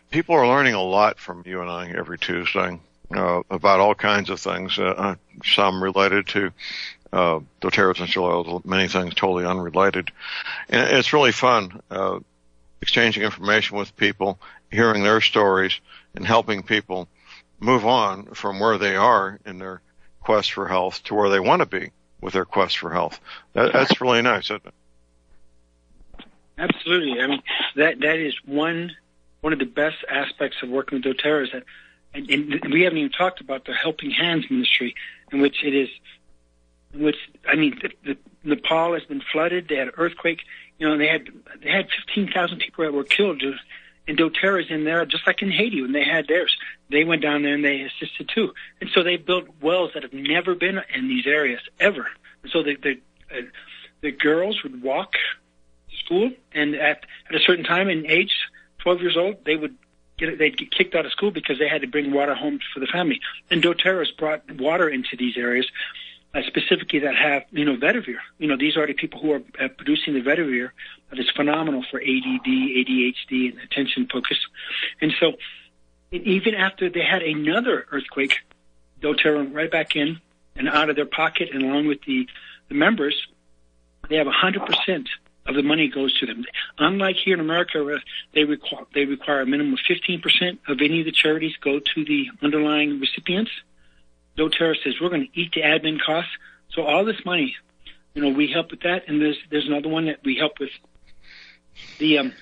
People are learning a lot from you and I every Tuesday about all kinds of things, some related to doTERRA essential oils, many things totally unrelated. And it's really fun exchanging information with people, hearing their stories, and helping people move on from where they are in their quest for health to where they want to be with their quest for health. That's really nice, isn't it? Absolutely. I mean, that is one of the best aspects of working with doTERRA is that, and we haven't even talked about the Helping Hands ministry, in which the Nepal has been flooded. They had an earthquake. You know, they had 15,000 people that were killed, and doTERRA's in there, just like in Haiti when they had theirs. They went down there and they assisted too, and so they built wells that have never been in these areas ever. And so the girls would walk to school, and at a certain time in age, 12 years old, they'd get kicked out of school because they had to bring water home for the family. And doTERRA's brought water into these areas, specifically that have, Vedivir. These are the people who are producing the Vedivir that is phenomenal for ADD, ADHD, and attention focus. And so even after they had another earthquake, doTERRA went right back in and out of their pocket, and along with the members, they have 100% of the money goes to them. Unlike here in America, where they require a minimum of 15% of any of the charities go to the underlying recipients, doTERRA says we're going to eat the admin costs. So all this money, we help with that. And there's another one that we help with the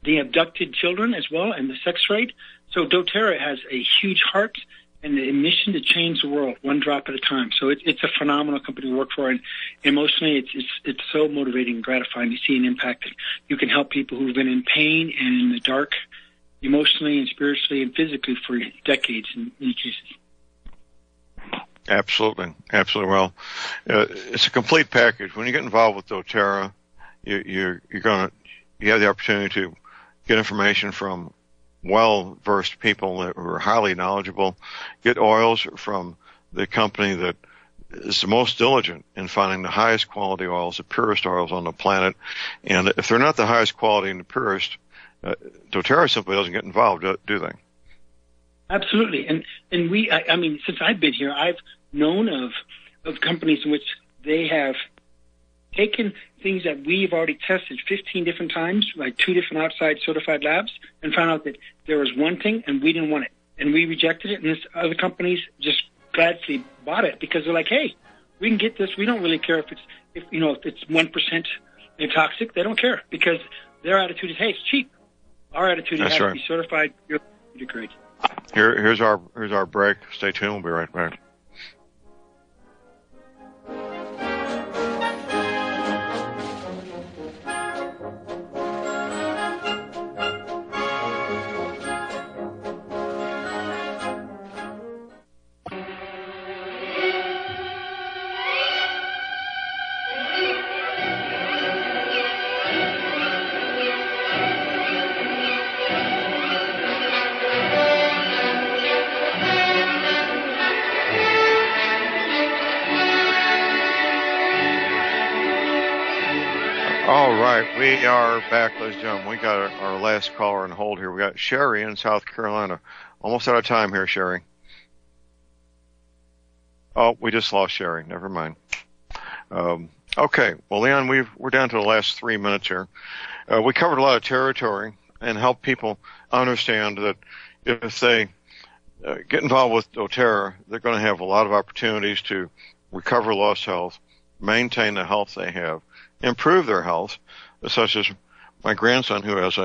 abducted children as well, and the sex trade. So doTERRA has a huge heart and a mission to change the world one drop at a time. So it's a phenomenal company to work for, and emotionally it's so motivating and gratifying to see an impact. You can help people who've been in pain and in the dark, emotionally and spiritually and physically for decades in many cases. Absolutely. Well, it's a complete package. When you get involved with doTERRA, you have the opportunity to get information from well-versed people who are highly knowledgeable, get oils from the company that is the most diligent in finding the highest quality oils, the purest oils on the planet. And if they're not the highest quality and the purest, doTERRA simply doesn't get involved, do they? Absolutely. And I mean, since I've been here, I've known of companies in which they have taken things that we've already tested 15 different times, like 2 different outside certified labs, and found out that there was one thing and we didn't want it. And we rejected it, and this other companies just gladly bought it because they're like, hey, we can get this. We don't really care if it's 1% toxic. They don't care because their attitude is, hey, it's cheap. Our attitude has to be certified. You're great. Here's our break. Stay tuned. We'll be right back. We are back, ladies and gentlemen. We got our last caller on hold here. We got Sherry in South Carolina. Almost out of time here, Sherry. Oh, we just lost Sherry. Never mind. Okay. Well, Leon, we're down to the last 3 minutes here. We covered a lot of territory and helped people understand that if they get involved with doTERRA, they're going to have a lot of opportunities to recover lost health, maintain the health they have, improve their health, such as my grandson who has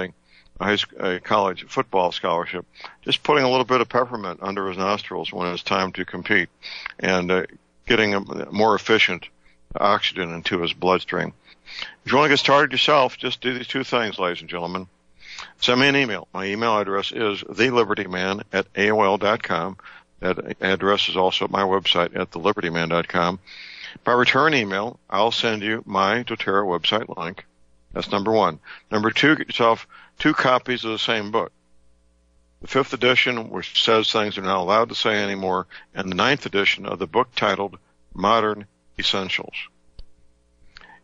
a college football scholarship, just putting a little bit of peppermint under his nostrils when it's time to compete and getting a more efficient oxygen into his bloodstream. If you want to get started yourself, just do these two things, ladies and gentlemen. Send me an email. My email address is thelibertyman@aol.com. That address is also at my website at thelibertyman.com. By return email, I'll send you my doTERRA website link. That's number one. Number two, get yourself 2 copies of the same book. The 5th edition, which says things they're not allowed to say anymore, and the 9th edition of the book titled Modern Essentials.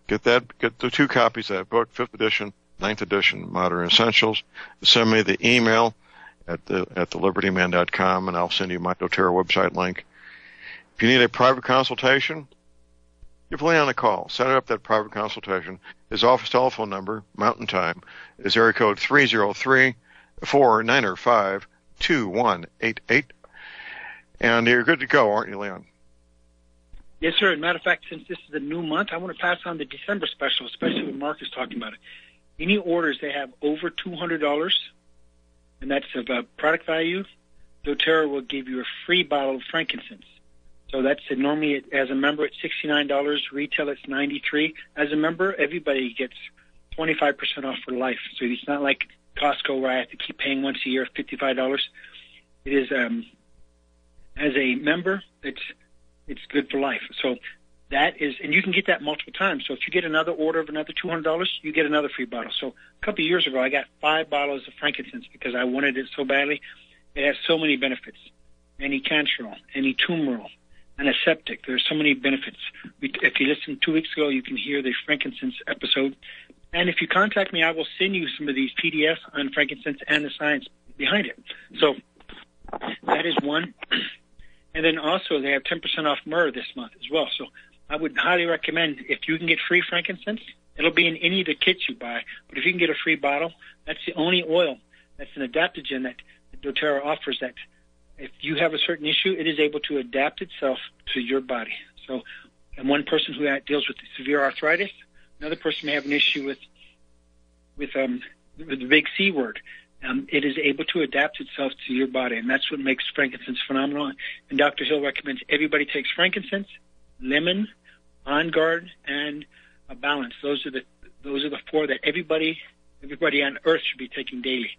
Get the 2 copies of that book, 5th edition, 9th edition, Modern Essentials. Send me the email at thelibertyman.com, and I'll send you my doTERRA website link. If you need a private consultation, give Leon a call. Set up that private consultation. His office telephone number, Mountain Time, is area code 303-495-2188. And you're good to go, aren't you, Leon? Yes, sir. As a matter of fact, since this is a new month, I want to pass on the December special, especially when Mark is talking about it. Any orders they have over $200, and that's of product value, doTERRA will give you a free bottle of frankincense. So that's normally, as a member, it's $69. Retail, it's $93. As a member, everybody gets 25% off for life. So it's not like Costco where I have to keep paying once a year $55. It is, as a member, it's good for life. So that is, and you can get that multiple times. So if you get another order of another $200, you get another free bottle. So a couple of years ago, I got 5 bottles of frankincense because I wanted it so badly. It has so many benefits. Anti-cancerous, anti-tumoral, antiseptic. There's so many benefits. If you listened 2 weeks ago, you can hear the frankincense episode. And if you contact me, I will send you some of these PDFs on frankincense and the science behind it. So that is one. And then also they have 10% off myrrh this month as well. So I would highly recommend, if you can get free frankincense, it'll be in any of the kits you buy. But if you can get a free bottle, that's the only oil that's an adaptogen that doTERRA offers, that if you have a certain issue, it is able to adapt itself to your body. So, and one person who deals with severe arthritis, another person may have an issue with the big C word. It is able to adapt itself to your body, and that's what makes frankincense phenomenal. And Dr. Hill recommends everybody takes frankincense, lemon, On Guard, and a balance. Those are the 4 that everybody on earth should be taking daily.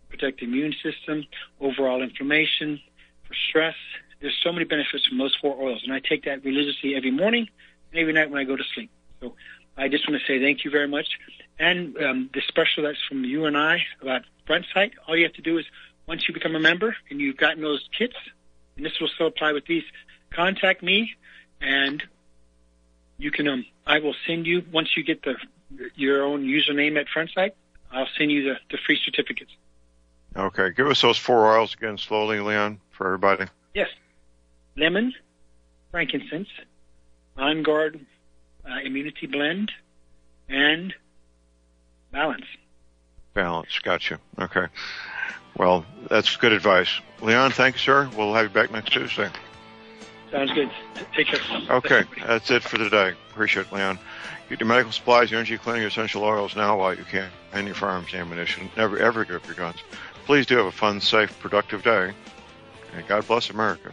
Protect the immune system, overall inflammation, for stress. There's so many benefits from those 4 oils, and I take that religiously every morning and every night when I go to sleep. So I just want to say thank you very much. And the special that's from you and I about Front Sight, all you have to do is, once you become a member and you've gotten those kits, and this will still apply with these, contact me, and you can. I will send you, once you get your own username at Front Sight, I'll send you the free certificates. Okay, give us those 4 oils again slowly, Leon, for everybody. Yes. Lemon, frankincense, On Guard Immunity Blend, and balance. Balance, gotcha. Okay. Well, that's good advice. Leon, thank you, sir. We'll have you back next Tuesday. Sounds good. Take care. Okay, that's it for today. Appreciate it, Leon. Get your medical supplies, your energy, cleaning, your essential oils now while you can, and your firearms ammunition. Never, ever give up your guns. Please do have a fun, safe, productive day. And God bless America.